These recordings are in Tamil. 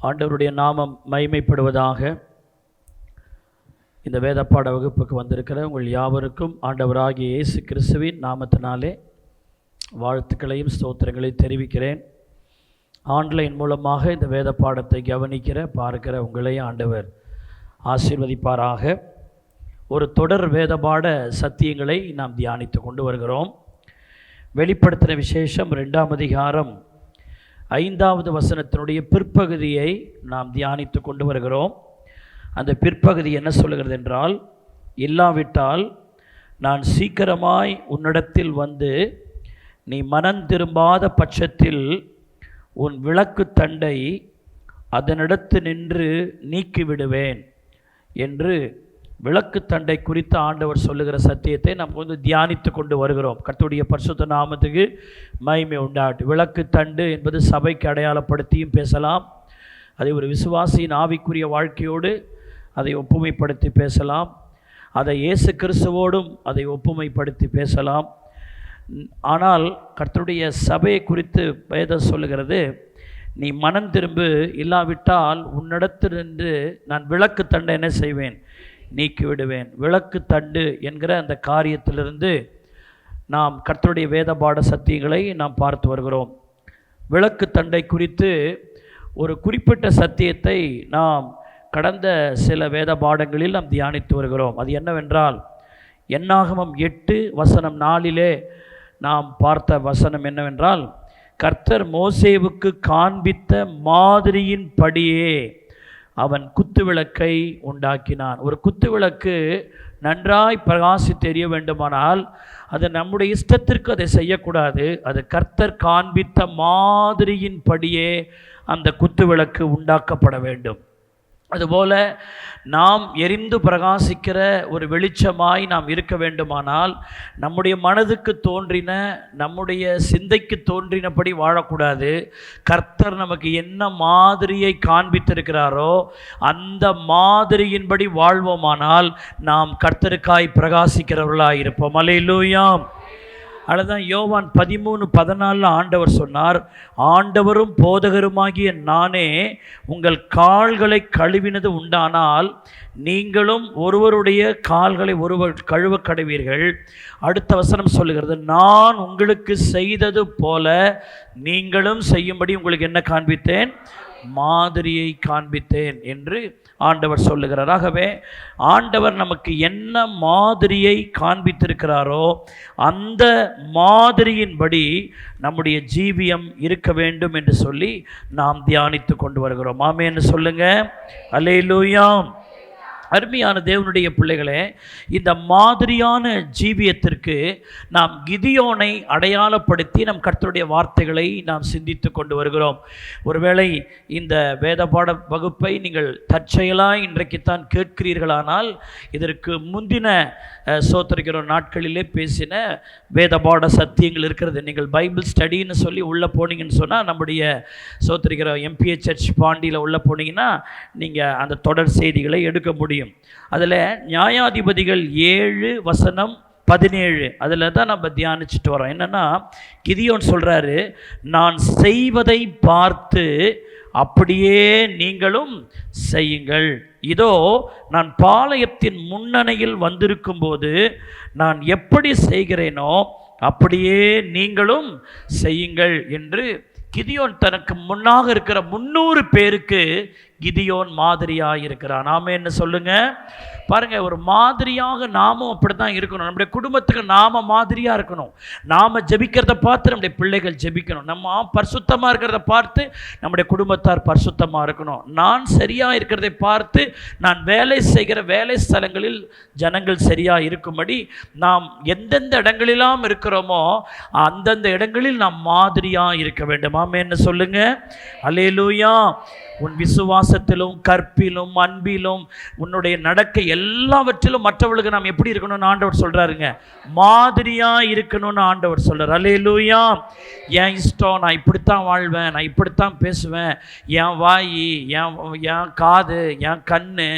ஆண்டவருடைய நாமம் மகிமைப்படுவதாக. இந்த வேதப்பாட வகுப்புக்கு வந்திருக்கிற உங்கள் யாவருக்கும் ஆண்டவராகிய இயேசு கிறிஸ்துவின் நாமத்தினாலே வாழ்த்துக்களையும் ஸ்தோத்திரங்களையும் தெரிவிக்கிறேன். ஆன்லைன் மூலமாக இந்த வேத பாடத்தை பார்க்கிற உங்களையும் ஆண்டவர் ஆசீர்வதிப்பாராக. ஒரு தொடர் வேதபாட சத்தியங்களை நாம் தியானித்து கொண்டு வருகிறோம். வெளிப்படுத்தின விசேஷம் 2ஆம் அதிகாரம் 5வது வசனத்தினுடைய பிற்பகுதியை நாம் தியானித்து கொண்டு வருகிறோம். அந்த பிற்பகுதி என்ன சொல்லுகிறது என்றால், இல்லாவிட்டால் நான் சீக்கிரமாய் உன்னிடத்தில் வந்து நீ மனம் திரும்பாத பட்சத்தில் உன் விளக்கு தண்டை அதனிடத்து நின்று நீக்கிவிடுவேன் என்று விளக்கு தண்டை குறித்து ஆண்டவர் சொல்லுகிற சத்தியத்தை நாம் தியானித்து கொண்டு வருகிறோம். கர்த்தருடைய பரிசுத்த நாமத்துக்கு மகிமை உண்டாகட்டும். விளக்கு தண்டு என்பது சபைக்கு அடையாளப்படுத்தியும் பேசலாம். அதை ஒரு விசுவாசியின் ஆவிக்குரிய வாழ்க்கையோடு அதை ஒப்புமைப்படுத்தி பேசலாம். அதை இயேசு கிறிஸ்துவோடும் அதை ஒப்புமைப்படுத்தி பேசலாம். ஆனால் கர்த்தருடைய சபையை குறித்து வேதம் சொல்லுகிறது, நீ மனம் திரும்பு, இல்லாவிட்டால் உன்னிடத்திலிருந்து நான் விளக்கு தண்டை என்ன செய்வேன், நீக்கி விடுவேன். விளக்கு தண்டு என்கிற அந்த காரியத்திலிருந்து நாம் கர்த்தருடைய வேதபாட சத்தியங்களை நாம் பார்த்து வருகிறோம். விளக்கு தண்டை குறித்து ஒரு குறிப்பிட்ட சத்தியத்தை நாம் கடந்த சில வேத பாடங்களில் நாம் தியானித்து வருகிறோம். அது என்னவென்றால், என்னாகமம் 8:4 நாம் பார்த்த வசனம் என்னவென்றால், கர்த்தர் மோசேவுக்கு காண்பித்த மாதிரியின் படியே அவன் குத்துவிளக்கை உண்டாக்கினான். ஒரு குத்துவிளக்கு நன்றாய் பிரகாசி தெரிய வேண்டுமானால் அது நம்முடைய இஷ்டத்திற்கு அதை செய்யக்கூடாது. அது கர்த்தர் காண்பித்த மாதிரியின் படியே அந்த குத்துவிளக்கு உண்டாக்கப்பட வேண்டும். அதுபோல நாம் எரிந்து பிரகாசிக்கிற ஒரு வெளிச்சமாய் நாம் இருக்க வேண்டுமானால் நம்முடைய மனதுக்கு தோன்றின, நம்முடைய சிந்தைக்கு தோன்றினபடி வாழக்கூடாது. கர்த்தர் நமக்கு என்ன மாதிரியை காண்பித்திருக்கிறாரோ அந்த மாதிரியின்படி வாழ்வோமானால் நாம் கர்த்தருக்காய் பிரகாசிக்கிறவர்களாக இருப்போம். அல்லேலூயா. அதுதான் யோவான் 13:14 ஆண்டவர் சொன்னார், ஆண்டவரும் போதகருமாகிய நானே உங்கள் கால்களை கழுவினது உண்டானால் நீங்களும் ஒருவருடைய கால்களை ஒருவர் கழுவ கடவீர்கள். அடுத்த வசனம் சொல்லுகிறது, நான் உங்களுக்கு செய்தது போல நீங்களும் செய்யும்படி உங்களுக்கு என்ன காண்பித்தேன், மாதிரியை காண்பித்தேன் என்று ஆண்டவர் சொல்லுகிறார். ஆகவே ஆண்டவர் நமக்கு என்ன மாதிரியை காண்பித்திருக்கிறாரோ அந்த மாதிரியின்படி நம்முடைய ஜீவியம் இருக்க வேண்டும் என்று சொல்லி நாம் தியானித்து கொண்டு வருகிறோம். ஆமென் சொல்லுங்க. அல்லேலூயா. அருமையான தேவனுடைய பிள்ளைகளே, இந்த மாதிரியான ஜீவியத்திற்கு நாம் கிதியோனை அடையாளப்படுத்தி நம் கர்த்தருடைய வார்த்தைகளை நாம் சிந்தித்து கொண்டு வருகிறோம். ஒருவேளை இந்த வேதபாட வகுப்பை நீங்கள் தற்செயலாக இன்றைக்குத்தான் கேட்கிறீர்களானால், இதற்கு முந்தின சோத்திரிக்கிற நாட்களிலே பேசின வேதபாட சத்தியங்கள் இருக்கிறது. நீங்கள் பைபிள் ஸ்டடின்னு சொல்லி உள்ளே போனீங்கன்னு சொன்னால், நம்முடைய சோத்திரிக்கிற MPA சர்ச் பாண்டியில் உள்ளே போனீங்கன்னா நீங்கள் அந்த தொடர் செய்திகளை எடுக்க முடியும். அதில் நியாயாதிபதிகள் 7:17 அதில் தான் நம்ம தியானிச்சுட்டு வரோம். என்னென்னா, கிதியோன் சொல்கிறாரு, நான் செய்வதை பார்த்து அப்படியே நீங்களும் செய்யுங்கள். இதோ நான் பாளையத்தின் முன்னணியில் வந்திருக்கும்போது நான் எப்படி செய்கிறேனோ அப்படியே நீங்களும் செய்யுங்கள் என்று கிதியோன் தனக்கு முன்னாக இருக்கிற 300 பேருக்கு கிதியோன் மாதிரியாக இருக்கிறான். நாம என்ன சொல்லுங்க பாருங்க, ஒரு மாதிரியாக நாமும் அப்படி தான் இருக்கணும். நம்முடைய குடும்பத்துக்கு நாம மாதிரியாக இருக்கணும். நாம் ஜெபிக்கிறத பார்த்து நம்முடைய பிள்ளைகள் ஜெபிக்கணும். நம்ம பரிசுத்தமாக இருக்கிறத பார்த்து நம்முடைய குடும்பத்தார் பரிசுத்தமாக இருக்கணும். நான் சரியாக இருக்கிறதை பார்த்து நான் வேலை செய்கிற வேலை ஸ்தலங்களில் ஜனங்கள் சரியாக இருக்கும்படி நாம் எந்தெந்த இடங்களிலாம் இருக்கிறோமோ அந்தந்த இடங்களில் நாம் மாதிரியாக இருக்க வேண்டும். ஆமென் என்ன சொல்லுங்க. அல்லேலூயா. உன் விசுவாசத்திலும் கற்பிலும் அன்பிலும் உன்னுடைய நடக்கை எல்லாவற்றிலும் மற்றவர்களுக்கு நாம் எப்படி இருக்கணும்னு ஆண்டவர் சொல்றாருங்க, மாதிரியா இருக்கணும்னு ஆண்டவர் சொல்றார். அல்லேலூயா. என் இஷ்டம், நான் இப்படித்தான் வாழ்வேன், நான் இப்படித்தான் பேசுவேன், என் வாய், என் காது, என் கண்ணு,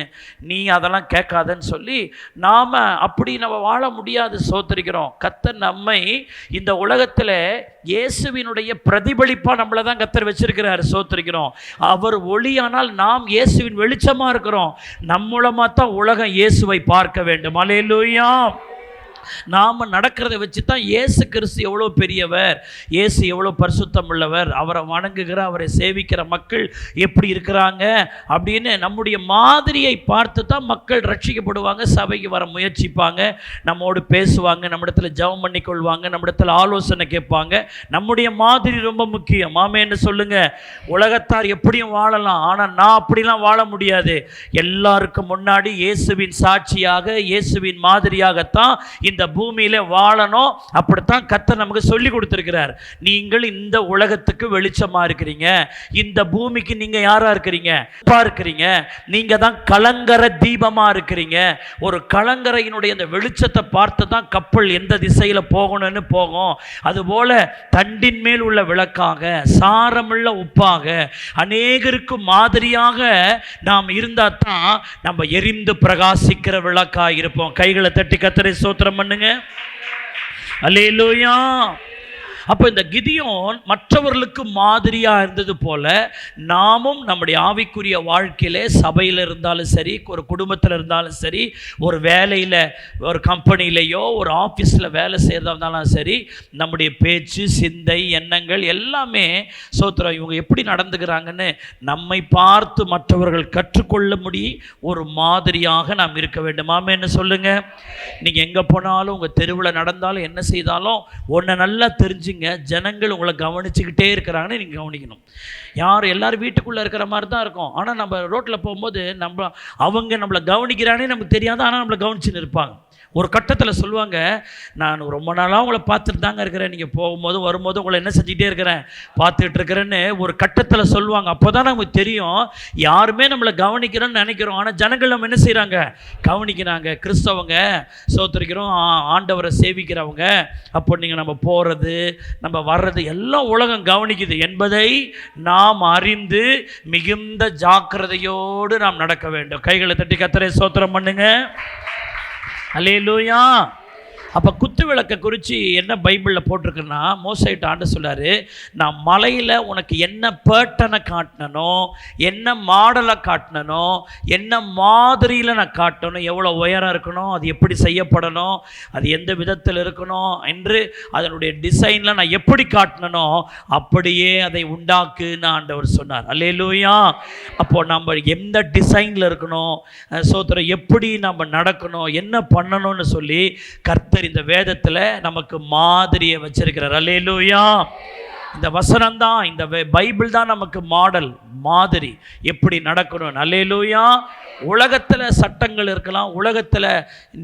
நீ அதெல்லாம் கேட்காதன்னு சொல்லி நாம் அப்படி நம்ம வாழ முடியாது. சோத்திரிக்கிறோம். கர்த்தர் நம்மை இந்த உலகத்தில் இயேசுவினுடைய பிரதிபலிப்பாக நம்மளை தான் கர்த்தர் வச்சிருக்கிறார். சோத்திரிக்கிறோம். அவர் ஒளியானால் நாம் இயேசுவின் வெளிச்சமாக இருக்கிறோம். நம் மூலமாக தான் உலகம் இயேசுவை பார்க்க வேண்டும். அல்லேலூயா. நாம் நடக்கிறத வச்சு தான் இயேசு கிறிஸ்து எவ்வளோ பெரியவர், இயேசு எவ்வளோ பரிசுத்தம் உள்ளவர், அவரை வணங்குகிற அவரை சேவிக்கிற மக்கள் எப்படி இருக்கிறாங்க அப்படின்னு நம்முடைய மாதிரியை பார்த்து தான் மக்கள் ரட்சிக்கப்படுவாங்க, சபைக்கு வர முயற்சிப்பாங்க, நம்மோடு பேசுவாங்க, நம்மிடத்தில் ஜெபம் பண்ணி கொள்வாங்க, நம்மிடத்தில் ஆலோசனை கேட்பாங்க. நம்முடைய மாதிரி ரொம்ப முக்கியம். ஆமென்னு சொல்லுங்க. உலகத்தார் எப்படியும் வாழலாம், ஆனால் நான் அப்படிலாம் வாழ முடியாது. எல்லாருக்கும் முன்னாடி இயேசுவின் சாட்சியாக, இயேசுவின் மாதிரியாகத்தான் இந்த பூமியில வாழணும். அப்படித்தான் கர்த்தர் நமக்கு சொல்லி கொடுத்திருக்கிறார். நீங்கள் இந்த உலகத்துக்கு வெளிச்சமா இருக்கிறீங்க. இந்த பூமிக்கு நீங்க யாரா இருக்கிறீங்க? இருக்கிறீங்க. நீங்க தான் கலங்கர தீபமா இருக்கிறீங்க. ஒரு கலங்கரையினுடைய அந்த வெளிச்சத்தை பார்த்து தான் கப்பல் எந்த திசையில போகணும்னு போகும். அதுபோல தண்டின் மேல் உள்ள விளக்காக, சாரமுள்ள உப்பாக, அநேகருக்கு மாதிரியாக நாம் இருந்தா தான் நம்ம எரிந்து பிரகாசிக்கிற விளக்காக இருப்போம். கைகளை தட்டி கர்த்தரை ஸ்தோத்திரம் பண்ணுங்க. அல்லேலூயா. அப்போ இந்த கிதியோன் மற்றவர்களுக்கு மாதிரியாக இருந்தது போல நாமும் நம்முடைய ஆவிக்குரிய வாழ்க்கையிலே சபையில் இருந்தாலும் சரி, ஒரு குடும்பத்தில் இருந்தாலும் சரி, ஒரு வேலையில், ஒரு கம்பெனிலேயோ ஒரு ஆஃபீஸில் வேலை செய்கிறதா இருந்தாலும் சரி, நம்முடைய பேச்சு, சிந்தை, எண்ணங்கள் எல்லாமே சோத்திரம் இவங்க எப்படி நடந்துக்கிறாங்கன்னு நம்மை பார்த்து மற்றவர்கள் கற்றுக்கொள்ள முடியும் ஒரு மாதிரியாக நாம் இருக்க வேண்டும். ஆமென்னு சொல்லுங்கள். நீங்கள் எங்கே போனாலும், உங்கள் தெருவில் நடந்தாலும், என்ன செய்தாலும் ஒன்றை நல்லா தெரிஞ்சு ஜனங்கள் உங்களை கவனிச்சுக்கிட்டே இருக்கிறாங்கன்னு நீங்கள் கவனிக்கணும். யாரும் எல்லாரும் வீட்டுக்குள்ளே இருக்கிற மாதிரி தான் இருக்கும். ஆனால் நம்ம ரோட்டில் போகும்போது அவங்க நம்மளை கவனிக்கிறானே நமக்கு தெரியாது, ஆனால் நம்மளை கவனிச்சுன்னு இருப்பாங்க. ஒரு கட்டத்தில் சொல்லுவாங்க, நான் ரொம்ப நாளாக உங்களை பார்த்துட்டு தாங்க இருக்கிறேன், நீங்கள் போகும்போது வரும்போது உங்களை என்ன செஞ்சுக்கிட்டே இருக்கிறேன், பார்த்துட்டு இருக்கிறேன்னு ஒரு கட்டத்தில் சொல்லுவாங்க. அப்போ தான் நமக்கு தெரியும் யாருமே நம்மளை கவனிக்கிறோன்னு நினைக்கிறோம், ஆனால் ஜனங்கள் நம்ம என்ன செய்கிறாங்க, கவனிக்கிறாங்க. கிறிஸ்தவங்க சோத்திரிக்கிறோம், ஆண்டவரை சேவிக்கிறவங்க, அப்போ நீங்கள் நம்ம போகிறது நம்ம வர்றது எல்லாம் உலகம் கவனிக்குது என்பதை நாம் அறிந்து மிகுந்த ஜாக்கிரதையோடு நாம் நடக்க வேண்டும். கைகளை தட்டி கர்த்தரை ஸ்தோத்திரம் பண்ணுங்க. அல்லேலூயா. அப்போ குத்து விளக்கை குறித்து என்ன பைபிளில் போட்டிருக்குன்னா, மோசேட்ட ஆண்டு சொல்கிறாரு, நான் மலையில் உனக்கு என்ன பேட்டனை காட்டினனோ, என்ன மாடலை காட்டினனோ, என்ன மாதிரியில் நான் காட்டணும், எவ்வளோ உயரம் இருக்கணும், அது எப்படி செய்யப்படணும், அது எந்த விதத்தில் இருக்கணும் என்று அதனுடைய டிசைனில் நான் எப்படி காட்டினனோ அப்படியே அதை உண்டாக்குன்னு ஆண்டவர் சொன்னார். அல்லேலூயா. அப்போது நம்ம எந்த டிசைனில் இருக்கணும், சோத்திரம் எப்படி நம்ம நடக்கணும், என்ன பண்ணணும்னு சொல்லி கர்த்தர் இந்த வேதத்தில் நமக்கு மாதிரியை வச்சிருக்கிறார். அல்லேலூயா. இந்த வசனம் தான், இந்த பைபிள் தான் நமக்கு மாடல், மாதிரி எப்படி நடக்கணும். அல்லேலூயா. உலகத்தில் சட்டங்கள் இருக்கலாம், உலகத்தில்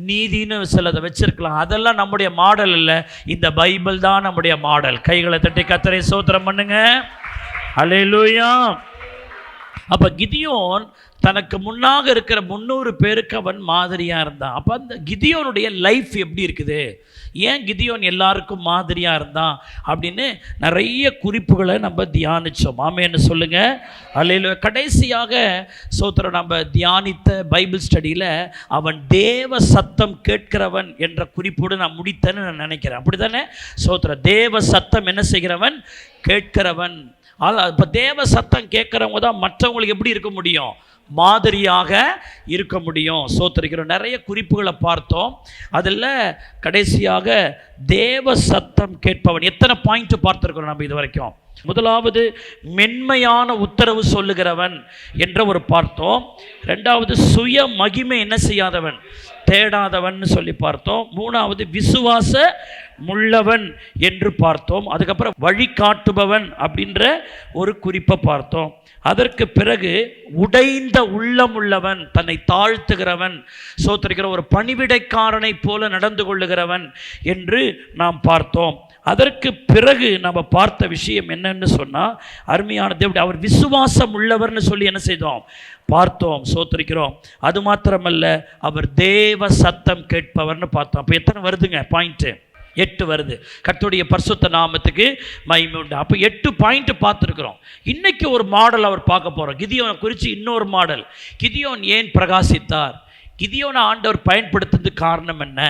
நீதின்னு சிலதை வச்சிருக்கலாம், அதெல்லாம் நம்முடைய மாடல் இல்லை. இந்த பைபிள் தான் நம்முடைய மாடல். கைகளை தட்டி கர்த்தரை ஸ்தோத்திரம் பண்ணுங்க. அல்லேலூயா. அப்போ கிதியோன் தனக்கு முன்னாக இருக்கிற 300 பேருக்கு அவன் மாதிரியாக இருந்தான். அப்போ அந்த கிதியோனுடைய லைஃப் எப்படி இருக்குது, ஏன் கிதியோன் எல்லாருக்கும் மாதிரியாக இருந்தான் அப்படின்னு நிறைய குறிப்புகளை நம்ம தியானித்தோம். ஆமென்னு சொல்லுங்கள். அல்லேலூயா. கடைசியாக சோத்திரம் நம்ம தியானித்த பைபிள் ஸ்டடியில் அவன் தேவ சத்தம் கேட்கிறவன் என்ற குறிப்போடு நான் முடித்தேன்னு நான் நினைக்கிறேன். அப்படி தானே சோத்திரம்? தேவ சத்தம் என்ன செய்கிறவன்? கேட்கிறவன். இப்போ தேவ சத்தம் கேட்குறவங்க தான் மற்றவங்களுக்கு எப்படி இருக்க முடியும்? மாதிரியாக இருக்க முடியும். சோத்திரிக்கிறோம். நிறைய குறிப்புகளை பார்த்தோம். அதில் கடைசியாக தேவ சத்தம் கேட்பவன். எத்தனை பாயிண்ட் பார்த்துருக்கிறோம் நம்ம இது வரைக்கும்? முதலாவது மென்மையான உத்தரவு சொல்லுகிறவன் என்ற ஒரு பார்த்தோம். ரெண்டாவது சுய மகிமை என்ன செய்யாதவன், தேடாதவன் சொல்லி பார்த்தோம். மூணாவது விசுவாச முள்ளவன் என்று பார்த்தோம். அதுக்கப்புறம் வழிகாட்டுபவன் அப்படின்ற ஒரு குறிப்பை பார்த்தோம். அதற்கு பிறகு உடைந்த உள்ளம் உள்ளவன், தன்னை தாழ்த்துகிறவன், சோத்திரிக்கிற ஒரு பணிவிடைக்காரனை போல நடந்து கொள்ளுகிறவன் என்று நாம் பார்த்தோம். அதற்கு பிறகு நம்ம பார்த்த விஷயம் என்னன்னு சொன்னால், அருமையான தேவனுடைய அவர் விசுவாசம் உள்ளவர்னு சொல்லி என்ன செய்தோம்? பார்த்தோம். சோத்திரிக்கிறோம். அது மாத்திரமல்ல, அவர் தேவ சத்தம் கேட்பவர்னு பார்த்தோம். அப்போ எத்தனை வருதுங்க பாயிண்ட்டு? 8 வருது. கர்த்தருடைய பரிசுத்த நாமத்துக்கு மகிமை உண்டு. அப்போ 8 பாயிண்ட் பார்த்துருக்குறோம். இன்னைக்கு ஒரு மாடல் அவர் பார்க்க போகிறோம். கிதியோனை குறித்து இன்னொரு மாடல். கிதியோன் ஏன் பிரகாசித்தார்? கிதியோனை ஆண்டவர் பயன்படுத்துறது காரணம் என்ன?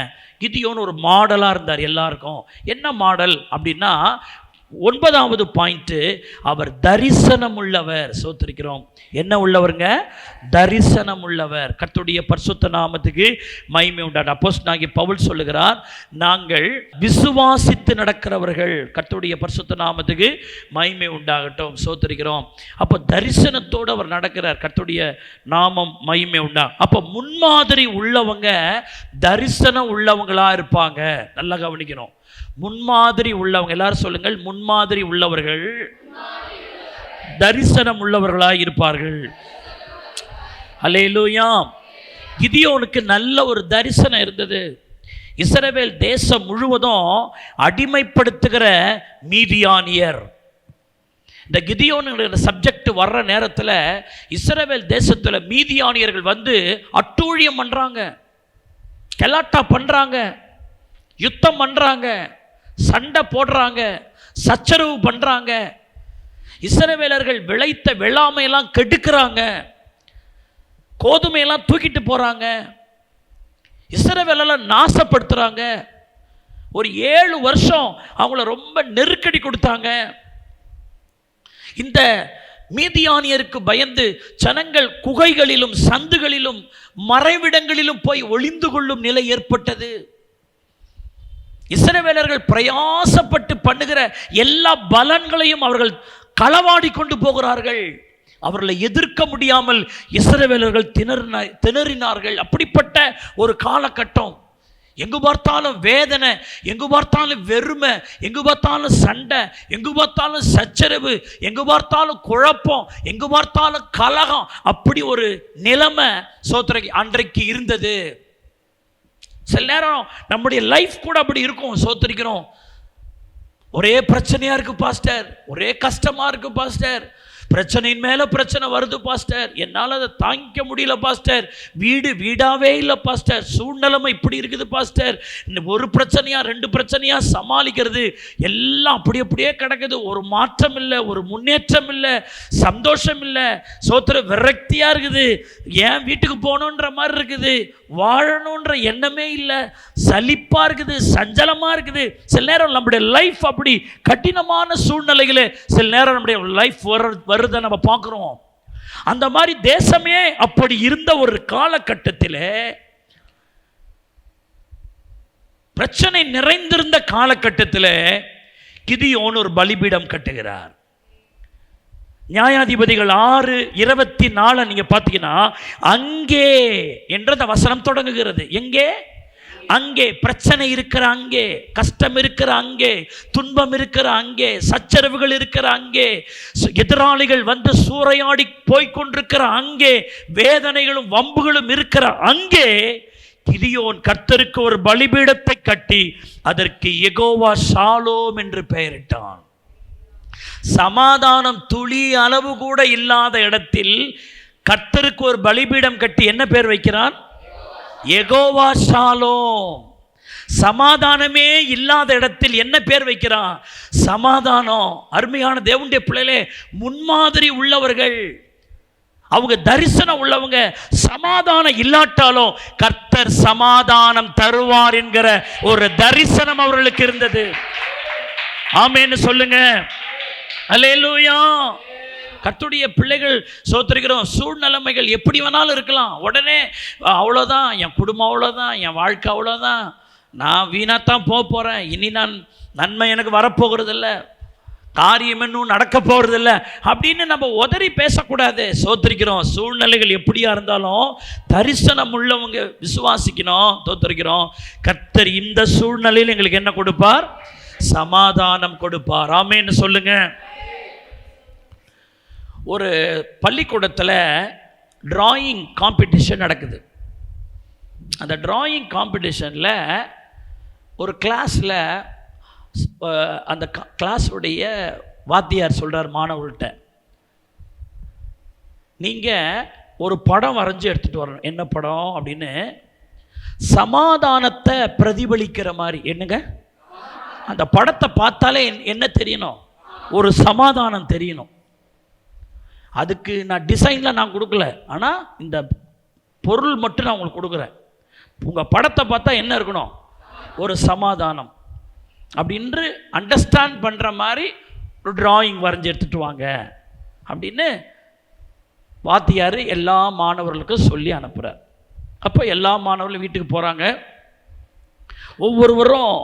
கிதியோன் ஒரு மாடலாக இருந்தார் எல்லாருக்கும். என்ன மாடல் அப்படின்னா, 9வது பாயிண்ட், அவர் தரிசனம் உள்ளவர். சோத்திருக்கிறோம். என்ன உள்ளவருங்க? தரிசனம் உள்ளவர். கர்த்தருடைய பரிசுத்த நாமத்துக்கு மகிமை உண்டாகட்டும். அப்போஸ்தலனாகிய பவுல் சொல்லுகிறார், நாங்கள் விசுவாசித்து நடக்கிறவர்கள். கர்த்தருடைய பரிசுத்த நாமத்துக்கு மகிமை உண்டாகட்டும். சோத்திருக்கிறோம். அப்போ தரிசனத்தோடு அவர் நடக்கிறார். கர்த்தருடைய நாமம் மகிமை உண்டா. அப்போ முன்மாதிரி உள்ளவங்க தரிசனம் உள்ளவங்களா இருப்பாங்க. நல்லா கவனிக்கணும். முன்மாதிரி உள்ளவங்க, எல்லாரும் சொல்லுங்கள், முன்மாதிரி உள்ளவர்கள் தரிசனம் உள்ளவர்களாக இருப்பார்கள். அல்லேலூயா. கிதியோனுக்கு நல்ல ஒரு தரிசனம் இருந்தது. இஸ்ரவேல் தேசம் முழுவதும் அடிமைப்படுத்துகிற மீதியானியர். இந்த கிதியோனுடைய சப்ஜெக்ட் வர்ற நேரத்தில் இஸ்ரவேல் தேசத்தில் மீதியானியர்கள் வந்து அட்டூழியம் பண்ணுறாங்க, கெலாட்டா பண்ணுறாங்க, யுத்தம் பண்ணுறாங்க, சண்டை போடுறாங்க, சச்சரவு பண்ணுறாங்க. இஸ்ரவேலர்கள் விளைத்த வெள்ளாமையெல்லாம் கெடுக்கிறாங்க, கோதுமையெல்லாம் தூக்கிட்டு போகிறாங்க, இஸ்ரவேலெல்லாம் நாசப்படுத்துகிறாங்க. ஒரு 7 வருஷம் அவங்கள ரொம்ப நெருக்கடி கொடுத்தாங்க. இந்த மீதியானியருக்கு பயந்து ஜனங்கள் குகைகளிலும் சந்துகளிலும் மறைவிடங்களிலும் போய் ஒளிந்து கொள்ளும் நிலை ஏற்பட்டது. இஸ்ரவேலர்கள் பிரயாசப்பட்டு பண்ணுகிற எல்லா பலன்களையும் அவர்கள் களவாடி கொண்டு போகிறார்கள். அவர்களை எதிர்க்க முடியாமல் இஸ்ரவேலர்கள் திணறினார்கள். அப்படிப்பட்ட ஒரு காலகட்டம். எங்கு பார்த்தாலும் வேதனை, எங்கு பார்த்தாலும் வெறுமை, எங்கு பார்த்தாலும் சண்டை, எங்கு பார்த்தாலும் சச்சரவு, எங்கு பார்த்தாலும் குழப்பம், எங்கு பார்த்தாலும் கலகம். அப்படி ஒரு நிலைமை அன்றைக்கு இருந்தது. சில நேரம் நம்முடைய லைஃப் கூட அப்படி இருக்கும். சோத்திரிக்கிறோம். ஒரே பிரச்சனையா இருக்கு பாஸ்டர், ஒரே கஷ்டமா இருக்கு பாஸ்டர், பிரச்சனையின் மேலே பிரச்சனை வருது பாஸ்டர், என்னால் அதை தாங்கிக்க முடியல பாஸ்டர், வீடாவே இல்லை பாஸ்டர், சூழ்நிலைமை இப்படி இருக்குது பாஸ்டர், ஒரு பிரச்சனையா 2 பிரச்சனையா சமாளிக்கிறது எல்லாம் அப்படியே கிடக்குது. ஒரு மாற்றம் இல்லை, ஒரு முன்னேற்றம் இல்லை, சந்தோஷம் இல்லை, சோத்திர விரக்தியாக இருக்குது, ஏன் வீட்டுக்கு போகணுன்ற மாதிரி இருக்குது, வாழணுன்ற எண்ணமே இல்லை, சலிப்பாக இருக்குது, சஞ்சலமாக இருக்குது. சில நேரம் நம்முடைய லைஃப் அப்படி கடினமான சூழ்நிலைகளே சில நேரம் நம்முடைய லைஃப் வருதை நம்ம பார்க்குறோம். அந்த மாதிரி தேசமே அப்படி இருந்த ஒரு காலகட்டத்தில், பிரச்சனை நிறைந்திருந்த காலகட்டத்தில் கிதியோன் ஒரு பலிபீடம் கட்டுகிறார். நியாயாதிபதிகள் 6:24 நீங்க பார்த்தீங்கன்னா, அங்கே என்ற அந்த வசனம் தொடங்குகிறது. எங்கே? அங்கே பிரச்சனை இருக்கிற அங்கே, கஷ்டம் இருக்கிற அங்கே, துன்பம் இருக்கிற அங்கே, சச்சரவுகள் இருக்கிற அங்கே, எதிராளிகள் வந்து சூறையாடி போய்கொண்டிருக்கிற அங்கே, வேதனைகளும் வம்புகளும் இருக்கிற அங்கே கிதியோன் கர்த்தருக்கு ஒரு பலிபீடத்தை கட்டி அதற்கு யெகோவா ஷாலோம் என்று பெயரிட்டான். சமாதானம் துளி அளவு கூட இல்லாத இடத்தில் கர்த்தருக்கு ஒரு பலிபீடம் கட்டி என்ன பேர் வைக்கிறான்? யெகோவா ஷாலோம். சமாதானமே இல்லாத இடத்தில் என்ன பேர் வைக்கிறான்? சமாதானம். அருமையான தேவனுடைய பிள்ளைகளே, முன்மாதிரி உள்ளவர்கள், அவங்க தரிசனம் உள்ளவங்க, சமாதானம் இல்லாட்டாலும் கர்த்தர் சமாதானம் தருவார் என்கிற ஒரு தரிசனம் அவர்களுக்கு இருந்தது. ஆமென்னு சொல்லுங்க. அல்லேலூயா. கர்த்தருடைய பிள்ளைகள் சோத்திரிக்கிறோம். சூழ்நிலைமைகள் எப்படி வேணாலும் இருக்கலாம். உடனே அவ்வளோதான், என் குடும்பம் அவ்வளோதான், என் வாழ்க்கை அவ்வளோதான், நான் வீணாத்தான் போகிறேன், இனி நான் நன்மை எனக்கு வரப்போகிறதில்ல, காரியம் இன்னும் நடக்க போகிறதில்ல அப்படின்னு நம்ம உதறி பேசக்கூடாது. சோத்திரிக்கிறோம். சூழ்நிலைகள் எப்படியா இருந்தாலும் தரிசனம் உள்ளவங்க விசுவாசிக்கணும். தோத்திரிக்கிறோம். கர்த்தர் இந்த சூழ்நிலையில் எங்களுக்கு என்ன கொடுப்பார்? சமாதானம் கொடுப்பார். ஆமென்னு சொல்லுங்க. ஒரு பள்ளிக்கூடத்தில் டிராயிங் காம்படிஷன் நடக்குது. அந்த டிராயிங் காம்படிஷனில் ஒரு கிளாஸில் அந்த கிளாஸுடைய வாத்தியார் சொல்கிறார் மாணவர்கள்ட்ட, நீங்கள் ஒரு படம் வரைஞ்சி எடுத்துகிட்டு வரணும். என்ன படம் அப்படின்னு? சமாதானத்தை பிரதிபலிக்கிற மாதிரி. என்னங்க? அந்த படத்தை பார்த்தாலே என்ன தெரியணும்? ஒரு சமாதானம் தெரியணும். அதுக்கு நான் டிசைனில் நான் கொடுக்கல, ஆனால் இந்த பொருள் மட்டும் நான் உங்களுக்கு கொடுக்குறேன். உங்கள் படத்தை பார்த்தா என்ன இருக்கணும்? ஒரு சமாதானம். அப்படின்று அண்டர்ஸ்டாண்ட் பண்ணுற மாதிரி ஒரு டிராயிங் வரைஞ்சி எடுத்துகிட்டு வாங்க அப்படின்னு வாத்தியார் எல்லா மாணவர்களுக்கும் சொல்லி அனுப்புகிறார். அப்போ எல்லா மாணவர்களும் வீட்டுக்கு போகிறாங்க. ஒவ்வொருவரும்